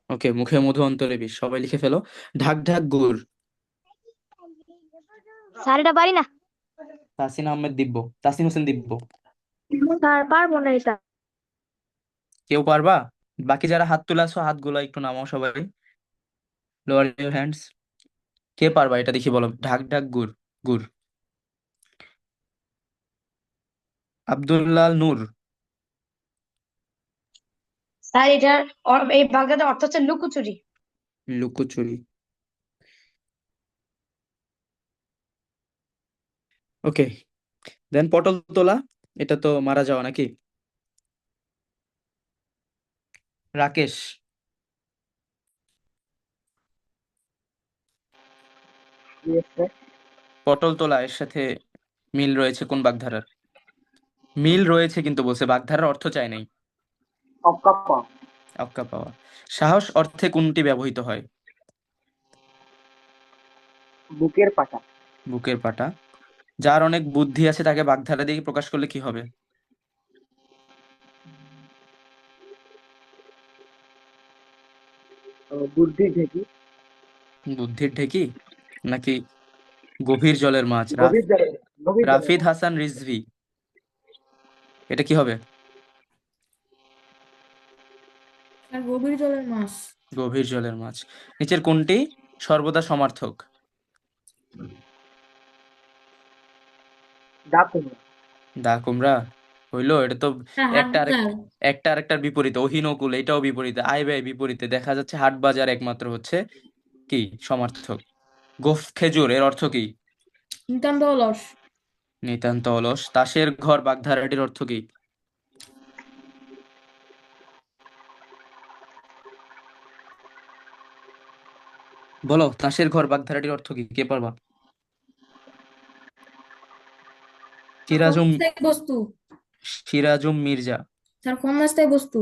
ওকে, মুখে মধু অন্তরে বিষ, সবাই লিখে ফেলো। ঢাক ঢাক গুড়, স্যার এটা পারি না। তাসিন আহমেদ দিব্য, তাসিন হোসেন দিব্য। স্যার পারবো না এটা। কেউ পারবা? বাকি যারা হাত তুলেছো হাতগুলো একটু নামাও সবাই, লোয়ার ইউর হ্যান্ডস। কে পারবা এটা দেখি বলো, ঢাক ঢাক গুড়। গুড়। আব্দুল্লাহ নূর। স্যার এটার এই বাগধারাটার অর্থ হচ্ছে লুকোচুরি। লুকোচুরি। ওকে, দেন পটল তোলা, এটা তো মারা যাওয়া নাকি? রাকেশ। পটল তোলা এর সাথে মিল রয়েছে কোন বাগধারার? মিল রয়েছে কিন্তু বলছে, বাগধারার অর্থ চাই নাই। অক্কা পাওয়া। সাহস অর্থে কোনটি ব্যবহৃত হয়? বুকের পাটা। বুকের পাটা। যার অনেক বুদ্ধি আছে তাকে বাগধারা দিয়ে প্রকাশ করলে কি হবে? বুদ্ধির ঢেকি। বুদ্ধির ঢেকি নাকি গভীর জলের মাছ? গভীর জলে। গভীর জলে। রাফিদ হাসান রিজভী, এটা কি হবে? স্যার গভীর জলের মাছ। গভীর জলের মাছ। নিচের কোনটি সর্বদা সমার্থক? দা কুমড়া। দা কুমড়া হইলো? এটা তো স্যার হাট একটা আরেক বাজার। একটা আরেকটার বিপরীতে। অহিনকুল এটাও বিপরীতে, আয় ব্যয় বিপরীতে, দেখা যাচ্ছে হাট বাজার একমাত্র হচ্ছে কি সমার্থক। গোফ খেজুর এর অর্থ কি? নিতান্ত অলস। নিতান্ত অলস। তাসের ঘর বাগধারাটির অর্থ কি? বলো, তাসের ঘর বাগধারাটির অর্থ কি? কে পারবা? সিরাজুম ক্ষণস্থায়ী বস্তু। সিরাজুম মির্জা। স্যার ক্ষণস্থায়ী বস্তু।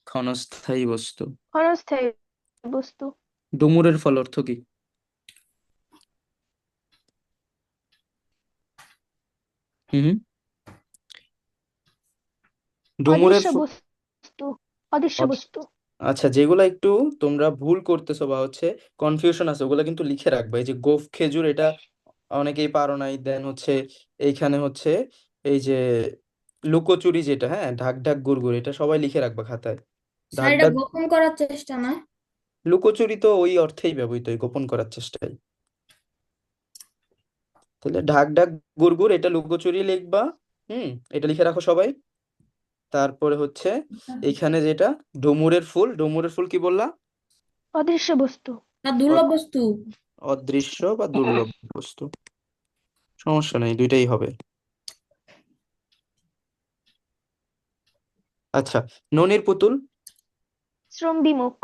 ক্ষণস্থায়ী বস্তু। ক্ষণস্থায়ী বস্তু। ডুমুরের ফল অর্থ কি? হুম হুম। ডুমুরের অদৃশ্য বস্তু। অদৃশ্য অদ- বস্তু। আচ্ছা, যেগুলা একটু তোমরা ভুল করতেছো বা হচ্ছে কনফিউশন আছে ওগুলা কিন্তু লিখে রাখবা। এই যে গোফ খেজুর, এটা অনেকেই পারো নাই। দেন হচ্ছে এইখানে হচ্ছে এই যে লুকোচুরি যেটা, হ্যাঁ, ঢাক ঢাক গুড়গুড়, এটা সবাই লিখে রাখবা খাতায়। স্যার ঢাক এটা ঢাক গোপন করার চেষ্টা না? লুকোচুরি তো ওই অর্থেই ব্যবহৃত হয়, গোপন করার চেষ্টায়। তাহলে ঢাক ঢাক গুড়গুড় এটা লুকোচুরি লিখবা। এটা লিখে রাখো সবাই। তারপরে হচ্ছে এইখানে যেটা ডুমুরের ফুল, ডুমুরের ফুল কি বললা? অদৃশ্য বস্তু। স্যার দুর্লভ বস্তু। অদৃশ্য বা দুর্লভ বস্তু, সমস্যা নেই, দুইটাই হবে। আচ্ছা, ননির পুতুল। শ্রম বিমুখ।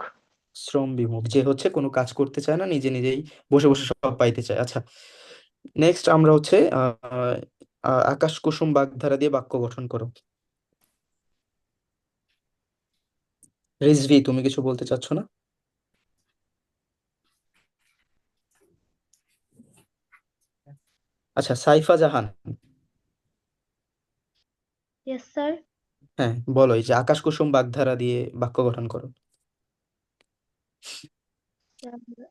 শ্রম বিমুখ, যে হচ্ছে কোনো কাজ করতে চায় না, নিজে নিজেই বসে বসে সব পাইতে চায়। আচ্ছা, নেক্সট আমরা হচ্ছে আকাশ কুসুম বাগধারা দিয়ে বাক্য গঠন করো। রিজভি, তুমি কিছু বলতে চাচ্ছ না? আচ্ছা, সাইফা জাহান। Yes sir. হ্যাঁ বলো, এই যে আকাশ কুসুম বাগধারা দিয়ে বাক্য গঠন করো।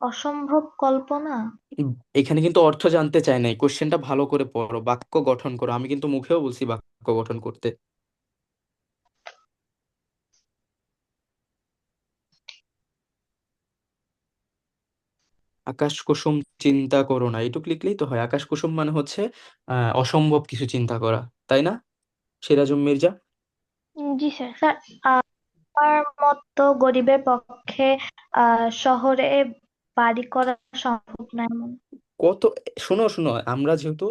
অসম্ভব কল্পনা। এখানে কিন্তু অর্থ জানতে চাই নাই, কোশ্চেনটা ভালো করে পড়ো, বাক্য গঠন করো। আমি কিন্তু মুখেও বলছি বাক্য গঠন করতে। আকাশ কুসুম চিন্তা করো না, এইটুক লিখলেই তো হয়। আকাশ কুসুম মানে হচ্ছে অসম্ভব কিছু চিন্তা করা, তাই না সিরাজুম মির্জা? জি স্যার। স্যার আমার মতো গরিবের পক্ষে শহরে বাড়ি করা সম্ভব না এমন। কত, শোনো শোনো, আমরা যেহেতু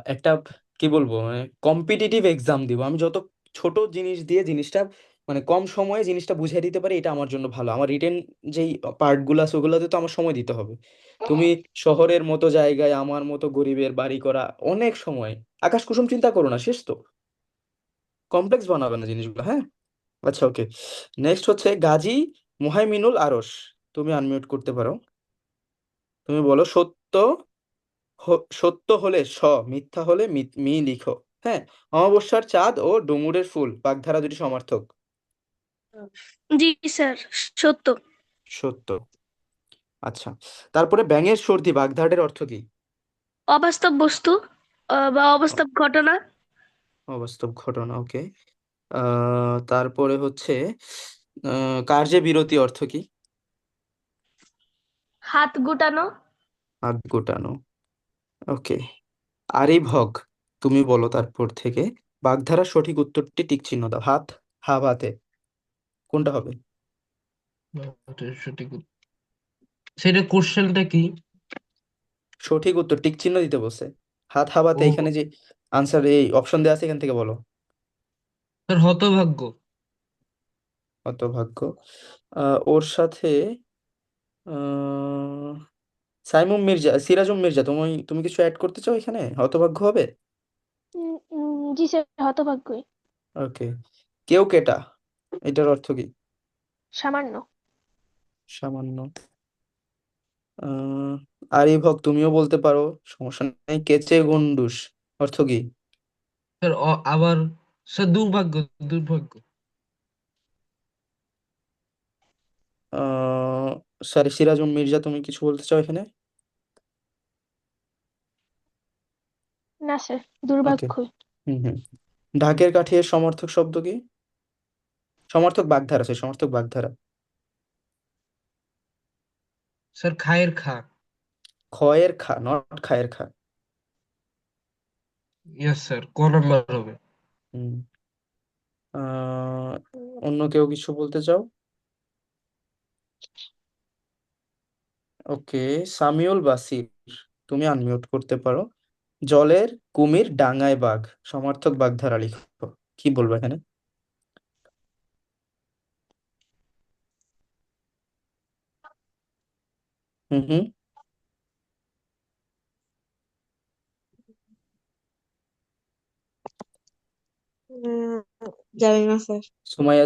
একটা কি বলবো মানে কম্পিটিটিভ এক্সাম দিব, আমি যত ছোট জিনিস দিয়ে জিনিসটা মানে কম সময়ে জিনিসটা বুঝিয়ে দিতে পারি, এটা আমার জন্য ভালো। আমার রিটেন যেই পার্ট গুলো আছে ওগুলোতে তো আমার সময় দিতে হবে। তুমি শহরের মতো জায়গায় আমার মতো গরিবের বাড়ি করা অনেক সময়। আকাশ কুসুম চিন্তা করো না, শেষ তো, কমপ্লেক্স বানাবে না জিনিসগুলো, হ্যাঁ। আচ্ছা, ওকে, নেক্সট হচ্ছে গাজী মুহাইমিনুল আরশ, তুমি আনমিউট করতে পারো। তুমি বলো সত্য হলে মিথ্যা হলে মি লিখো। হ্যাঁ, অমাবস্যার চাঁদ ও ডুমুরের ফুল বাগধারা দুটি সমার্থক। জি স্যার, সত্য। সত্য। আচ্ছা, তারপরে ব্যাঙের সর্দি বাগধারাটির অর্থ কি? অবাস্তব বস্তু বা অবাস্তব ঘটনা। অবাস্তব ঘটনা, ওকে। তারপরে হচ্ছে কার্যে বিরতি অর্থ কি? হাত গুটানো। হাত গোটানো, ওকে। আরিভগ, তুমি বলো তারপর থেকে। বাগধারার সঠিক উত্তরটি টিক চিহ্ন দাও। হাতে কোনটা হবে? ওটা সঠিক সেটা কোশ্চেনটা কি? সঠিক উত্তর টিক চিহ্ন দিতে বলছে। হাতে ও এখানে যে আনসার এই অপশন দেওয়া আছে এখান থেকে বলো। স্যার হতভাগ্য। হতভাগ্য। ওর সাথে আহ সিরাজুম মির্জা, তুমি তুমি কিছু অ্যাড করতে চাও এখানে? হতভাগ্য হবে। জি স্যার, হতভাগ্যই। ওকে। কেউ কেটা, এটার অর্থ কি? সামান্য। সামান্য। আহ আরিভগ, তুমিও বলতে পারো, সমস্যা নেই। কেচে গন্ডুস অর্থ কি? স্যার আবার স্যার দুর্ভাগ্য। দুর্ভাগ্য। আহ সরি, সিরাজুম মির্জা, তুমি কিছু বলতে চাও এখানে? না স্যার, ওকে। দুর্ভাগ্যই। হুম। ঢাকের কাঠির সমর্থক শব্দ কি? সমর্থক বাগধারা। স্যার খায়ের খা। খয়ের খা, নট খায়ের খা। ইয়েস স্যার, ক নাম্বার হবে? হুম। আহ অন্য কেউ কিছু বলতে চাও? ওকে। সামিউল বাসির, তুমি আনমিউট করতে পারো। জলের কুমির ডাঙায় বাঘ সমার্থক বাগধারা লিখো। কি বলবো এখানে? হুম। জানি না স্যার। সুমাইয়া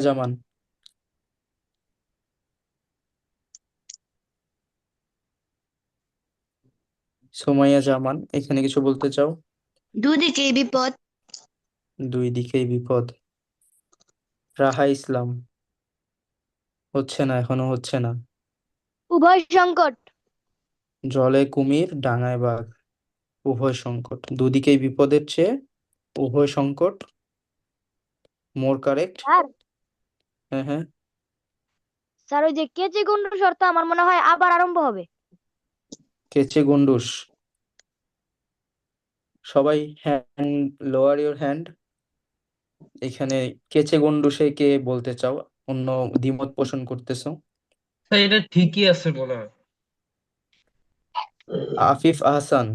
জামান, এখানে কিছু বলতে চাও? দুদিকেই বিপদ। দুই দিকেই বিপদ। রাহা ইসলাম, এখনো হচ্ছে না। উভয় সংকট। জলে কুমির ডাঙায় বাঘ উভয় সংকট। দুদিকেই বিপদের চেয়ে উভয় সংকট মোর কারেক্ট। স্যার, হ্যাঁ। স্যার ওই যে কেচে গন্ডু শর্ত আমার মনে হয় আবার আরম্ভ হবে। কেচে গন্ডুস, সবাই হ্যান্ড, লোয়ার ইওর হ্যান্ড। এখানে কেচে গন্ডুসে কে বলতে চাও? অন্য দ্বিমত পোষণ করতেছো? স্যার এটা ঠিকই আছে মনে হয়। আফিফ আহসান,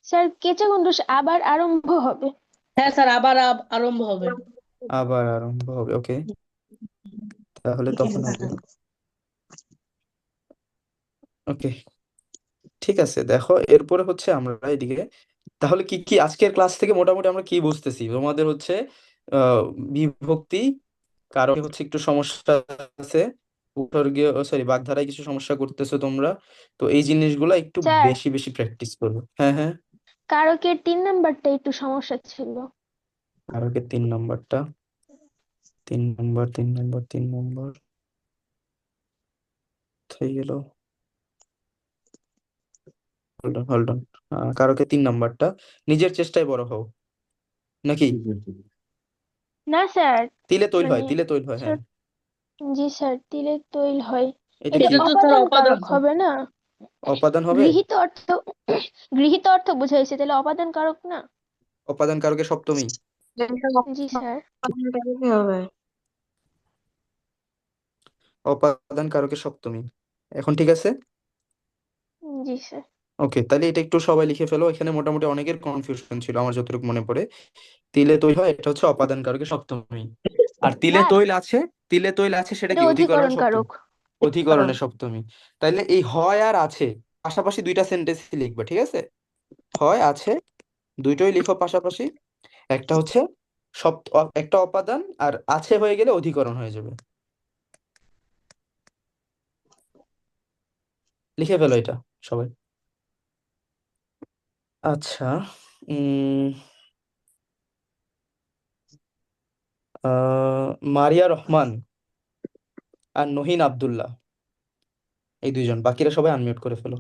স্যার কেচে গন্ডু আবার আরম্ভ হবে। হ্যাঁ স্যার, আবার আরম্ভ হবে। আবার আরম্ভ হবে, ওকে। তাহলে তখন হবে। ওকে, ঠিক আছে। দেখো এরপরে হচ্ছে আমরা এদিকে, তাহলে কি কি আজকের ক্লাস থেকে মোটামুটি আমরা কি বুঝতেছি? তোমাদের হচ্ছে আহ বিভক্তি কারো হচ্ছে একটু সমস্যা আছে, উপসর্গীয় সরি বাগধারায় কিছু সমস্যা করতেছো তোমরা। তো এই জিনিসগুলো একটু স্যার, বেশি বেশি প্র্যাকটিস করবো। হ্যাঁ। কারকের 3 নাম্বারটা একটু সমস্যা ছিল। কারকের 3 নম্বরটা, 3 নম্বর হয়ে গেল। Hold on. কারকের 3 নম্বরটা, নিজের চেষ্টায় বড় হও, নাকি? না স্যার, তিলে তৈল হয়, মানে তিলে তৈল হয়, হ্যাঁ। ছোট। জি স্যার, তিলে তৈল হয়। এটা এটা কি? এটা তো স্যার অপাদান অপাদান কারক হয়। হবে না? অপাদান হবে। গৃহীত অর্থ, গৃহীত অর্থ বুঝাইছে, তাহলে অপাদান কারক না? অপাদান কারকের সপ্তমী। জি স্যার। হবে। অপাদান কারকের সপ্তমী, এখন ঠিক আছে। জি স্যার। ওকে, তাহলে এটা একটু সবাই লিখে ফেলো। এখানে মোটামুটি অনেকের কনফিউশন ছিল, আমার যতটুকু মনে পড়ে। তিলে তৈল হয়, এটা হচ্ছে অপাদান কারকের সপ্তমী। আর স্যার, তিলে তৈল আছে সেটা এটা কি? অধিকরণের অধিকরণ সপ্তমী। কারক। অধিকরণের সপ্তমী। তাইলে এই হয় আর আছে পাশাপাশি দুইটা সেন্টেন্স লিখবে, ঠিক আছে? হয় আছে দুইটাই লিখো পাশাপাশি। একটা হচ্ছে একটা অপাদান, আর আছে হয়ে গেলে অধিকরণ হয়ে যাবে। লিখে ফেলো এটা সবাই। আচ্ছা, উম মারিয়া রহমান আর নহিন আব্দুল্লাহ, এই দুইজন, বাকিরা সবাই আনমিউট করে ফেলো।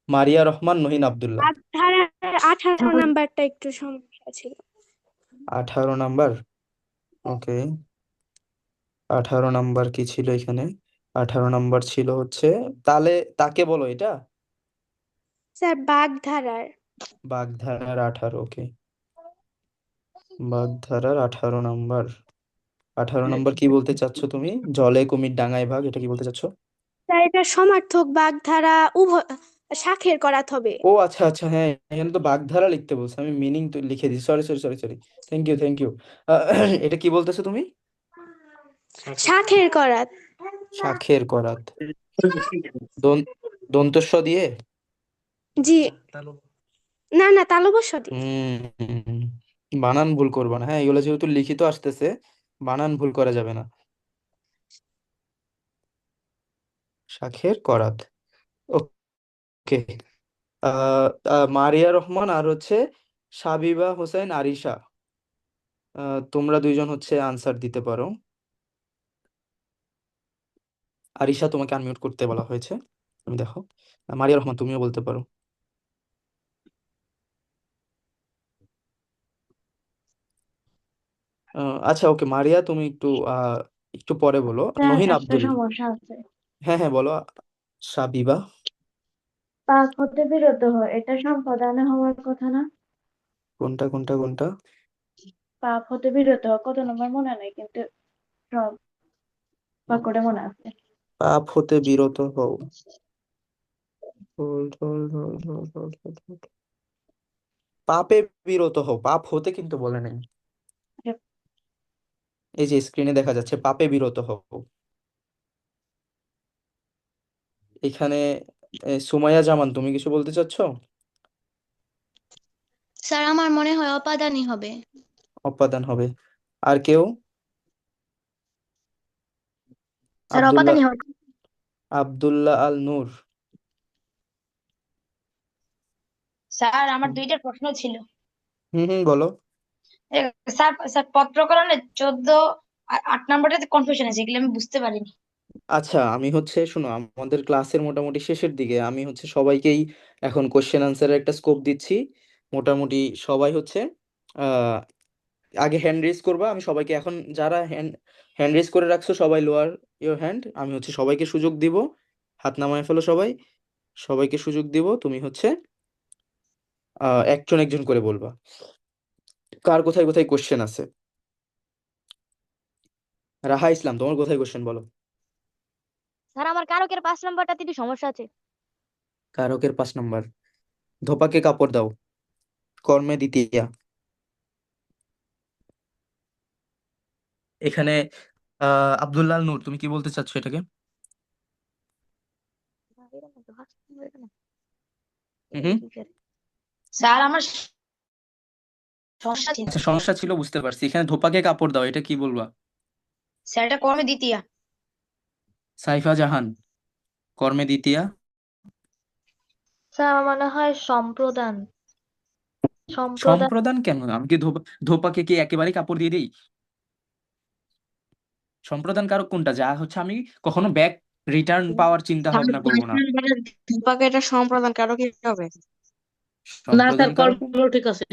মারিয়া রহমান, নহিন আব্দুল্লাহ। ধারার 18 নাম্বারটা একটু সমস্যা ছিল। 18 নাম্বার, ওকে। 18 নাম্বার কি ছিল এখানে? 18 নাম্বার ছিল হচ্ছে, তাহলে তাকে বলো এটা। স্যার বাগধারার বাগধারার 18, ওকে। বাগধারার 18 নাম্বার। 18 নাম্বার কি বলতে চাচ্ছ তুমি? জলে কুমির ডাঙায় ভাগ, এটা কি বলতে চাচ্ছ? স্যার এটা সমার্থক বাগধারা উভয় শাখের করাত হবে। ও আচ্ছা আচ্ছা, হ্যাঁ, এখানে তো বাগধারা লিখতে বলছে, আমি মিনিং তো লিখে দিই, sorry sorry sorry sorry, thank you thank you. এটা কি বলতেছো তুমি? শাখের করাত। শাখের করাত, দন্তস্ব দিয়ে। জি, না না তালবস্য দিয়ে। হুম, বানান ভুল করবা না, হ্যাঁ, এগুলো যেহেতু লিখিত আসতেছে, বানান ভুল করা যাবে না। শাখের করাত, ওকে। মারিয়া রহমান আর হচ্ছে সাবিবা হোসেন আরিশা, তোমরা দুইজন হচ্ছে আনসার দিতে পারো। আরিশা, তোমাকে আনমিউট করতে বলা হয়েছে, তুমি দেখো। মারিয়া রহমান, তুমিও বলতে পারো। আচ্ছা, ওকে, মারিয়া তুমি একটু একটু পরে বলো। স্যার নহিন একটা আব্দুল, সমস্যা আছে। হ্যাঁ হ্যাঁ বলো। সাবিবা, পাক হতে বিরত হয়, এটা সম্পাদনে হওয়ার কথা না? কোনটা কোনটা কোনটা? পাপ হতে বিরত হওয়া কত নম্বর মনে নাই, কিন্তু সব বাক্যটা মনে আছে। পাপ হতে বিরত হও, hold hold hold hold hold hold hold. পাপে বিরত হও, পাপ হতে কিন্তু বলে নাই। এই যে স্ক্রিনে দেখা যাচ্ছে পাপে বিরত হও, এখানে সুমাইয়া জামান, তুমি কিছু বলতে চাচ্ছ? স্যার আমার মনে হয় অপাদানই হবে। অপাদান হবে। আর কেউ? স্যার আব্দুল্লাহ, অপাদানই হবে। আব্দুল্লাহ আল নূর। স্যার আমার হুম দুইটা প্রশ্ন ছিল। হুম, বলো। স্যার স্যার পদ প্রকরণে 14 আর 8 নাম্বারটাতে কনফিউশন আছে, এগুলো আমি বুঝতে পারিনি। আচ্ছা, আমি হচ্ছে শোনো, আমাদের ক্লাসের মোটামুটি শেষের দিকে, আমি হচ্ছে সবাইকেই এখন কোশ্চেন আনসারের একটা স্কোপ দিচ্ছি। মোটামুটি সবাই হচ্ছে আহ আগে হ্যান্ড রেজ করবা, আমি সবাইকে এখন, যারা হ্যান্ড হ্যান্ড রেজ করে রাখছো সবাই লোয়ার ইওর হ্যান্ড, আমি হচ্ছে সবাইকে সুযোগ দিব, হাত নামায় ফেলো সবাই, সবাইকে সুযোগ দিব, তুমি হচ্ছে একজন একজন করে বলবা কার কোথায় কোথায় কোশ্চেন আছে। রাহা ইসলাম, তোমার কোথায় কোশ্চেন বলো। স্যার আমার কারকের 5 নাম্বারটাতে একটু সমস্যা আছে। কারকের 5 নাম্বার, ধোপাকে কাপড় দাও, কর্মে দ্বিতীয়া। এখানে আব্দুল্লাহ আল নূর, তুমি কি বলতে চাচ্ছো এটাকে? হুম, স্যার আমার সমস্যা ছিল। আচ্ছা, সমস্যা ছিল, বুঝতে পারছি। এখানে ধোপাকে কাপড় দাও, এটা কি বলবা? স্যার এটা কর্মে দ্বিতীয়া। সাইফা জাহান, কর্মে দ্বিতীয়া। স্যার আমার মনে হয় সম্প্রদান। সম্প্রদান। সম্প্রদান কেন? আমি কি ধোপাকে কি একেবারে কাপড় দিয়ে দিই? সম্প্রদান কারক কোনটা, যা হচ্ছে আমি কখনো ব্যাক রিটার্ন পাওয়ার চিন্তা স্যার ভাবনা করব 5 না। নাম্বারের দীপাকে এটা সম্প্রদান কারো কি হবে? না স্যার, সম্প্রদান কারক, কর্ম ঠিক আছে।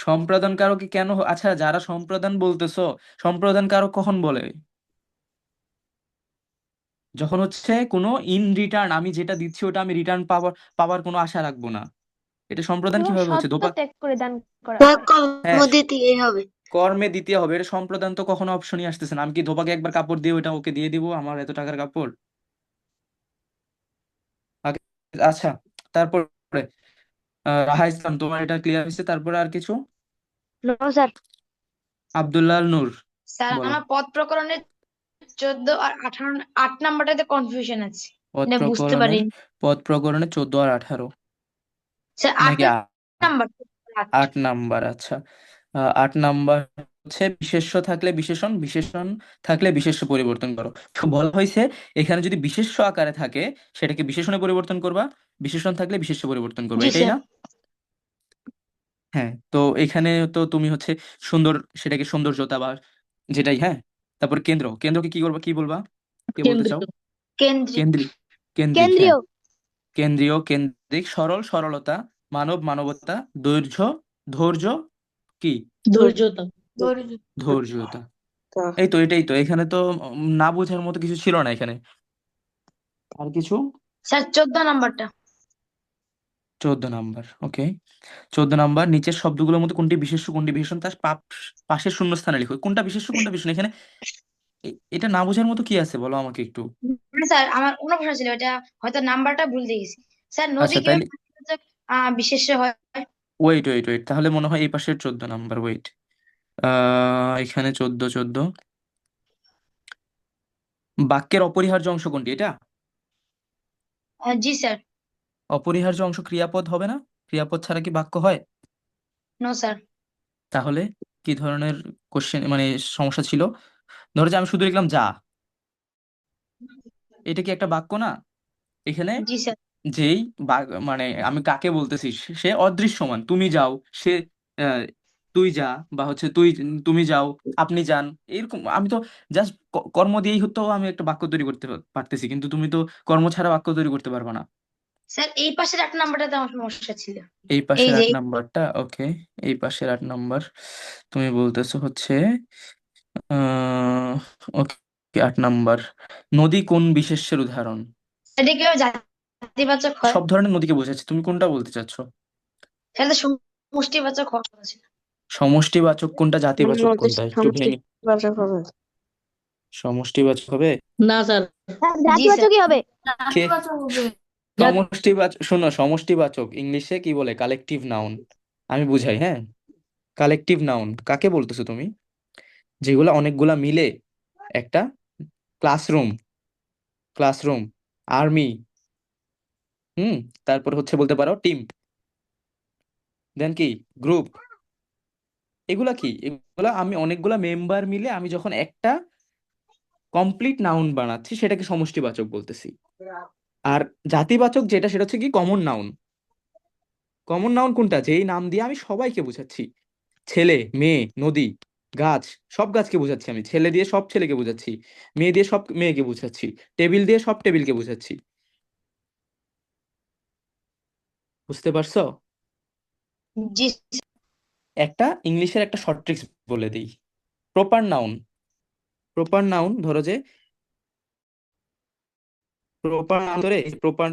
সম্প্রদান কারক কেন আচ্ছা, যারা সম্প্রদান বলতেছো, সম্প্রদান কারক কখন বলে? যখন হচ্ছে কোনো ইন রিটার্ন, আমি যেটা দিচ্ছি ওটা আমি রিটার্ন পাওয়ার পাওয়ার কোনো আশা রাখবো না। এটা সম্প্রদান এবং কিভাবে হচ্ছে? সত্য ত্যাগ করে দান করা স্যার হয়। হ্যাঁ, কর্মদ্বিতীয় হবে। কর্মে দ্বিতীয় হবে, এটা সম্প্রদান তো কখনো অপশনই আসতেছে না। আমি কি ধোপাকে একবার কাপড় দিয়ে ওটা ওকে দিয়ে দিব, আমার এত টাকার কাপড়? আগে- আচ্ছা, তারপরে রাহা ইসলাম, তোমার এটা ক্লিয়ার হয়েছে, তারপরে আর কিছু? No sir. Abdullah Al Noor, sir বলো। আমার পদ প্রকরণে 14 আর 18 8 নাম্বারটাতে কনফিউশন আছে, পদ এটা বুঝতে প্রকরণের, পারিনি। পদ প্রকরণে 14 আর 18 স্যার 8 নাকি নাম্বার। 8। 8 নাম্বার? আচ্ছা, 8 নাম্বার হচ্ছে বিশেষ্য থাকলে বিশেষণ, বিশেষণ থাকলে বিশেষ্য পরিবর্তন করো। তো বলা হয়েছে এখানে যদি বিশেষ্য আকারে থাকে সেটাকে বিশেষণে পরিবর্তন করবা, বিশেষণ থাকলে বিশেষ্য পরিবর্তন করবা, জি এটাই স্যার। না? হ্যাঁ, তো এখানে তো তুমি হচ্ছে সুন্দর, সেটাকে সৌন্দর্যতা বা যেটাই, হ্যাঁ। তারপর কেন্দ্র, কেন্দ্রকে কি করবা, কি বলবা, কে বলতে চাও? কেন্দ্রীয়। কেন্দ্রিক। কেন্দ্রিক, কেন্দ্রিক, হ্যাঁ। কেন্দ্রীয়। কেন্দ্রীয়, কেন্দ্রিক, সরল, সরলতা, মানব, মানবতা, ধৈর্য, ধৈর্য, কি, ধৈর্যতা। ধৈর্য। ধৈর্যতা। এই তো, এটাই তো। এখানে তো না বোঝার মতো কিছু ছিল না এখানে। আর কিছু? স্যার 14 নাম্বারটা। 14 নাম্বার, ওকে। 14 নাম্বার, নিচের শব্দগুলোর মধ্যে কোনটি বিশেষ্য কোনটি বিশেষণ তার পাশের শূন্যস্থানে লিখো। কোনটা বিশেষ্য কোনটা বিশেষণ এখানে? এটা না বোঝার মতো কি আছে বলো আমাকে একটু। না স্যার, আমার অন্য প্রশ্ন ছিল, এটা হয়তো নাম্বারটা ভুল দিয়ে গেছি। স্যার নদী আচ্ছা, কিভাবে তাইলে বিশেষ্য হয়? ওয়েট ওয়েট ওয়েট, তাহলে মনে হয় এই পাশের 14 নাম্বার, ওয়েট। এখানে 14, বাক্যের অপরিহার্য অংশ কোনটি, এটা? জি স্যার। অপরিহার্য অংশ ক্রিয়াপদ হবে না? ক্রিয়াপদ ছাড়া কি বাক্য হয়? No sir. তাহলে কি ধরনের কোশ্চেন, মানে সমস্যা ছিল? ধরো যে আমি শুধু লিখলাম যা, এটা কি একটা বাক্য না? এখানে জি স্যার। যেই মানে আমি কাকে বলতেছি, সে অদৃশ্যমান, তুমি যাও, সে আহ, তুই যা, বা হচ্ছে তুমি যাও, আপনি যান, এরকম। আমি তো জাস্ট কর্ম দিয়েই হতো আমি একটা বাক্য তৈরি করতে পারতেছি, কিন্তু তুমি তো কর্ম ছাড়া বাক্য তৈরি করতে পারবে না। স্যার এই পাশের 8 নাম্বারটাতে আমার সমস্যা ছিল। এই এই পাশের যে 8 নাম্বারটা, ওকে। এই পাশের 8 নাম্বার তুমি বলতেছো হচ্ছে ওকে, 8 নাম্বার, নদী কোন বিশেষ্যের উদাহরণ? এটা কিভাবে জাতিবাচক হয়? সব ধরনের নদীকে বোঝাচ্ছে, তুমি কোনটা বলতে চাচ্ছো? তাহলে সমষ্টিবাচক হওয়ার কথা ছিল। সমষ্টিবাচক কোনটা, জাতিবাচক নদীর কোনটা, একটু ভেঙে। সমষ্টিবাচক হবে। সমষ্টিবাচক হবে? না স্যার। জি স্যার। জাতিবাচকই হবে। কে? জাতিবাচক হবে। সমষ্টিবাচক, শোনো, সমষ্টিবাচক ইংলিশে কি বলে? Collective noun. আমি বুঝাই, হ্যাঁ। কালেকটিভ নাউন কাকে বলতেছো তুমি? যেগুলা অনেকগুলা মিলে একটা ক্লাসরুম, ক্লাসরুম, আর্মি, তারপর হচ্ছে বলতে পারো টিম, দেন কি, গ্রুপ। এগুলা কি? এগুলা আমি অনেকগুলা মেম্বার মিলে আমি যখন একটা কমপ্লিট নাউন বানাচ্ছি সেটাকে সমষ্টিবাচক বলতেছি। আর জাতিবাচক যেটা, সেটা হচ্ছে কি কমন নাউন। কমন নাউন কোনটা? যেই নাম দিয়ে আমি সবাইকে বোঝাচ্ছি, ছেলে, মেয়ে, নদী, গাছ, সব গাছকে বোঝাচ্ছি আমি, ছেলে দিয়ে সব ছেলেকে বোঝাচ্ছি, মেয়ে দিয়ে সব মেয়েকে বোঝাচ্ছি, টেবিল দিয়ে সব টেবিলকে বোঝাচ্ছি। বুঝতে পারছো? জি একটা ইংলিশের একটা শর্ট ট্রিক্স বলে দিই। প্রপার নাউন, প্রপার নাউন, ধরো যে প্রপার নাউন ধরে, প্রপার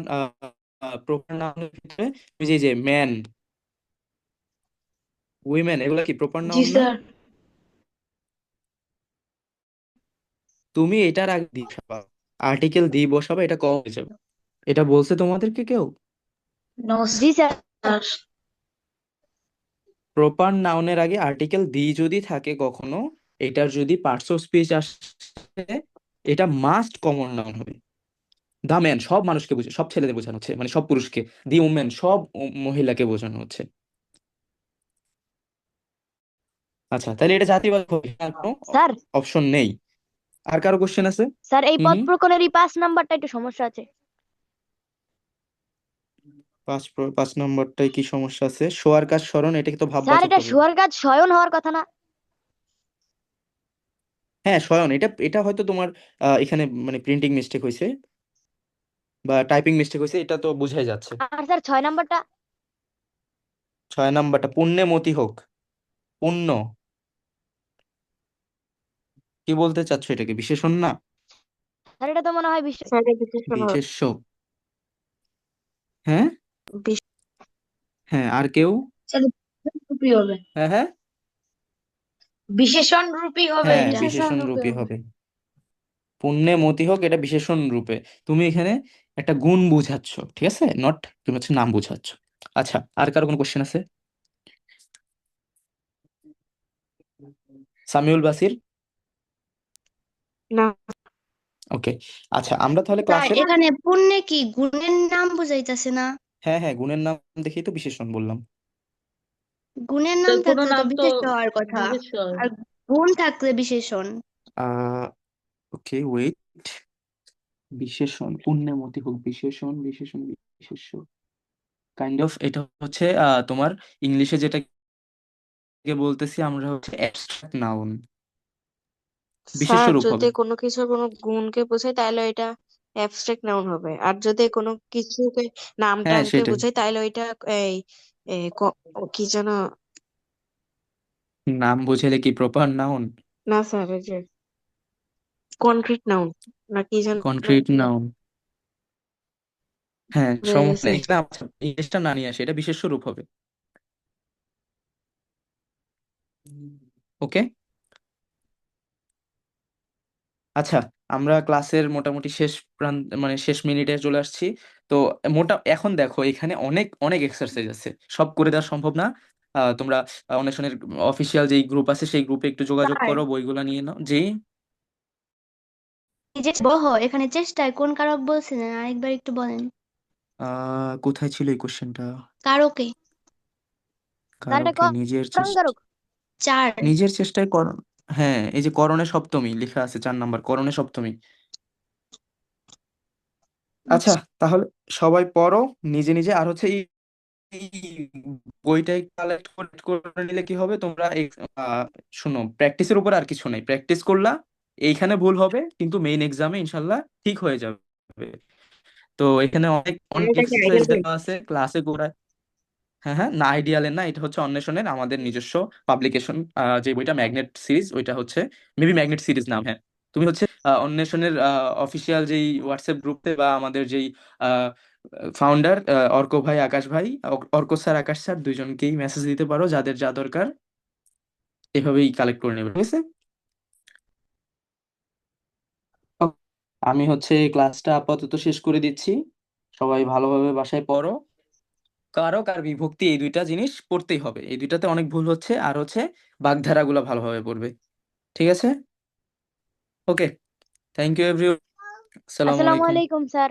প্রপার নাউনের ভিতরে ওই যে ম্যান, উইমেন, এগুলো কি প্রপার জি নাউন না? স্যার। তুমি এটার আগে দি বসাবা, আর্টিকেল দি বসাবা, এটা কম হয়ে যাবে। এটা বলছে তোমাদেরকে কেউ? নো জি স্যার। স্যার। প্রপার নাউনের আগে আর্টিকেল দি যদি থাকে কখনো, এটার যদি পার্টস অফ স্পিচ আসে, এটা মাস্ট কমন নাউন হবে। দা ম্যান সব মানুষকে বোঝানো, সব ছেলেদের বোঝানো হচ্ছে, মানে সব পুরুষকে। দি উমেন সব মহিলাকে বোঝানো হচ্ছে। আচ্ছা, তাহলে এটা জাতিবাচক হবে, আর কোনো স্যার অপশন নেই। আর কারো কোশ্চেন আছে? স্যার এই হুম পদ হুম। প্রকরণের এই 5 নাম্বারটা একটু সমস্যা আছে। 5 নম্বরটায় কি সমস্যা আছে? শোয়ার কাজ স্মরণ, এটা কি তো স্যার ভাববাচক এটা হবে? শোয়ার কাজ শয়ন হওয়ার কথা না? হ্যাঁ, শয়ন, এটা এটা হয়তো তোমার এখানে মানে প্রিন্টিং মিস্টেক হয়েছে বা টাইপিং মিস্টেক হয়েছে, এটা তো বোঝাই যাচ্ছে। আর স্যার 6 নাম্বারটা? 6 নাম্বারটা পুণ্যে মতি হোক, পুণ্য, কি বলতে চাচ্ছ? এটাকে বিশেষণ না? স্যার এটা তো মনে হয় বিশেষ। স্যারের বিশেষণ হবে। বিশেষ্য, হ্যাঁ। বিশ- হ্যাঁ, আর কেউ? স্যার রূপী হবে, হ্যাঁ হ্যাঁ বিশেষণ রূপী হবে হ্যাঁ, এটা। বিশেষণ রূপে রূপী হবে। হবে। পুণ্যে মতি হোক, এটা বিশেষণ রূপে। তুমি এখানে একটা গুণ বুঝাচ্ছ, ঠিক আছে, নট তুমি হচ্ছে নাম বুঝাচ্ছ। আচ্ছা, আর কারো কোনো কোশ্চেন আছে? সামিউল বাসির? না, ওকে। আচ্ছা, আমরা তাহলে স্যার ক্লাসের, এখানে পুণ্যে কি গুণের নাম বুঝাইতেছে না? হ্যাঁ হ্যাঁ, গুণের নাম দেখেই তো বিশেষণ বললাম। গুণের নাম কোনো থাকলে তো নাম তো বিশেষ হওয়ার কথা। বিশেষ হয়। আর গুণ থাকলে বিশেষণ। ওকে ওয়েট, বিশেষণ পুণ্যমতি হোক, বিশেষণ বিশেষণ বিশেষ্য, কাইন্ড অফ এটা হচ্ছে তোমার ইংলিশে যেটাকে বলতেছি আমরা হচ্ছে অ্যাবস্ট্রাক্ট নাউন, বিশেষ্য স্যার রূপ যদি হবে। কোনো কিছুর কোনো গুণকে বোঝায় তাহলে এটা অ্যাবস্ট্রাক্ট নাউন হবে, আর যদি কোনো কিছুকে নাম হ্যাঁ টামকে সেটাই, বোঝায় তাহলে ওইটা এই কি যেন, নাম বোঝালে কি প্রপার নাউন? না স্যার ওই যে কনক্রিট নাউন না কি যেন কনক্রিট নাউন, হ্যাঁ ভুলে সমস্যা গেছি। নেই, এখানে ইংলিশটা না নিয়ে আসে, এটা বিশেষ্য রূপ হবে। ওকে, আচ্ছা, আমরা ক্লাসের মোটামুটি শেষ প্রান্ত মানে শেষ মিনিটে চলে আসছি। তো এখন দেখো এখানে অনেক অনেক এক্সারসাইজ আছে, সব করে দেওয়া সম্ভব না। তোমরা অন্বেষণের অফিসিয়াল যেই গ্রুপ আছে সেই গ্রুপে একটু যোগাযোগ স্যার, করো, বইগুলো নিয়ে নাও। যেই এই যে বহ এখানে চেষ্টায় কোন কারক বলছিলেন আরেকবার একটু বলেন। কোথায় ছিল এই কোশ্চেনটা? কারকে। স্যার এটা কারকে নিজের করণ কারক। 4। নিজের চেষ্টায় করণ, হ্যাঁ এই যে করণে সপ্তমী লেখা আছে 4 নাম্বার, করণে সপ্তমী। আচ্ছা আচ্ছা। তাহলে সবাই পড়ো নিজে নিজে, আর হচ্ছে এই বইটাই কালেক্ট করে নিলে কি হবে, তোমরা শোনো, প্র্যাকটিসের উপর আর কিছু নাই, প্র্যাকটিস করলা, এইখানে ভুল হবে কিন্তু মেইন এক্সামে ইনশাল্লাহ ঠিক হয়ে যাবে। তো এখানে অনেক অনেক এটা কি এক্সারসাইজ আইডিয়াল বই? দেওয়া আছে ক্লাসে করায়। হ্যাঁ হ্যাঁ, না আইডিয়ালের না, এটা হচ্ছে অন্বেষণের আমাদের নিজস্ব পাবলিকেশন, যে বইটা ম্যাগনেট সিরিজ, ওইটা হচ্ছে মেবি ম্যাগনেট সিরিজ নাম। হ্যাঁ, তুমি হচ্ছে অন্বেষণের অফিসিয়াল যেই হোয়াটসঅ্যাপ গ্রুপে বা আমাদের যেই ফাউন্ডার অর্ক ভাই আকাশ ভাই, অর্ক স্যার আকাশ স্যার দুইজনকেই মেসেজ দিতে পারো, যাদের যা দরকার এভাবেই কালেক্ট করে নেবে, ঠিক আছে? Okay, আমি হচ্ছে ক্লাসটা আপাতত শেষ করে দিচ্ছি, সবাই ভালোভাবে বাসায় পড়ো। কারক আর বিভক্তি এই দুইটা জিনিস পড়তেই হবে, এই দুইটাতে অনেক ভুল হচ্ছে, আর হচ্ছে বাগধারাগুলো ভালোভাবে পড়বে, ঠিক আছে? ওকে, থ্যাংক ইউ এভরিওয়ান, আসসালামু আসসালামু আলাইকুম। আলাইকুম স্যার।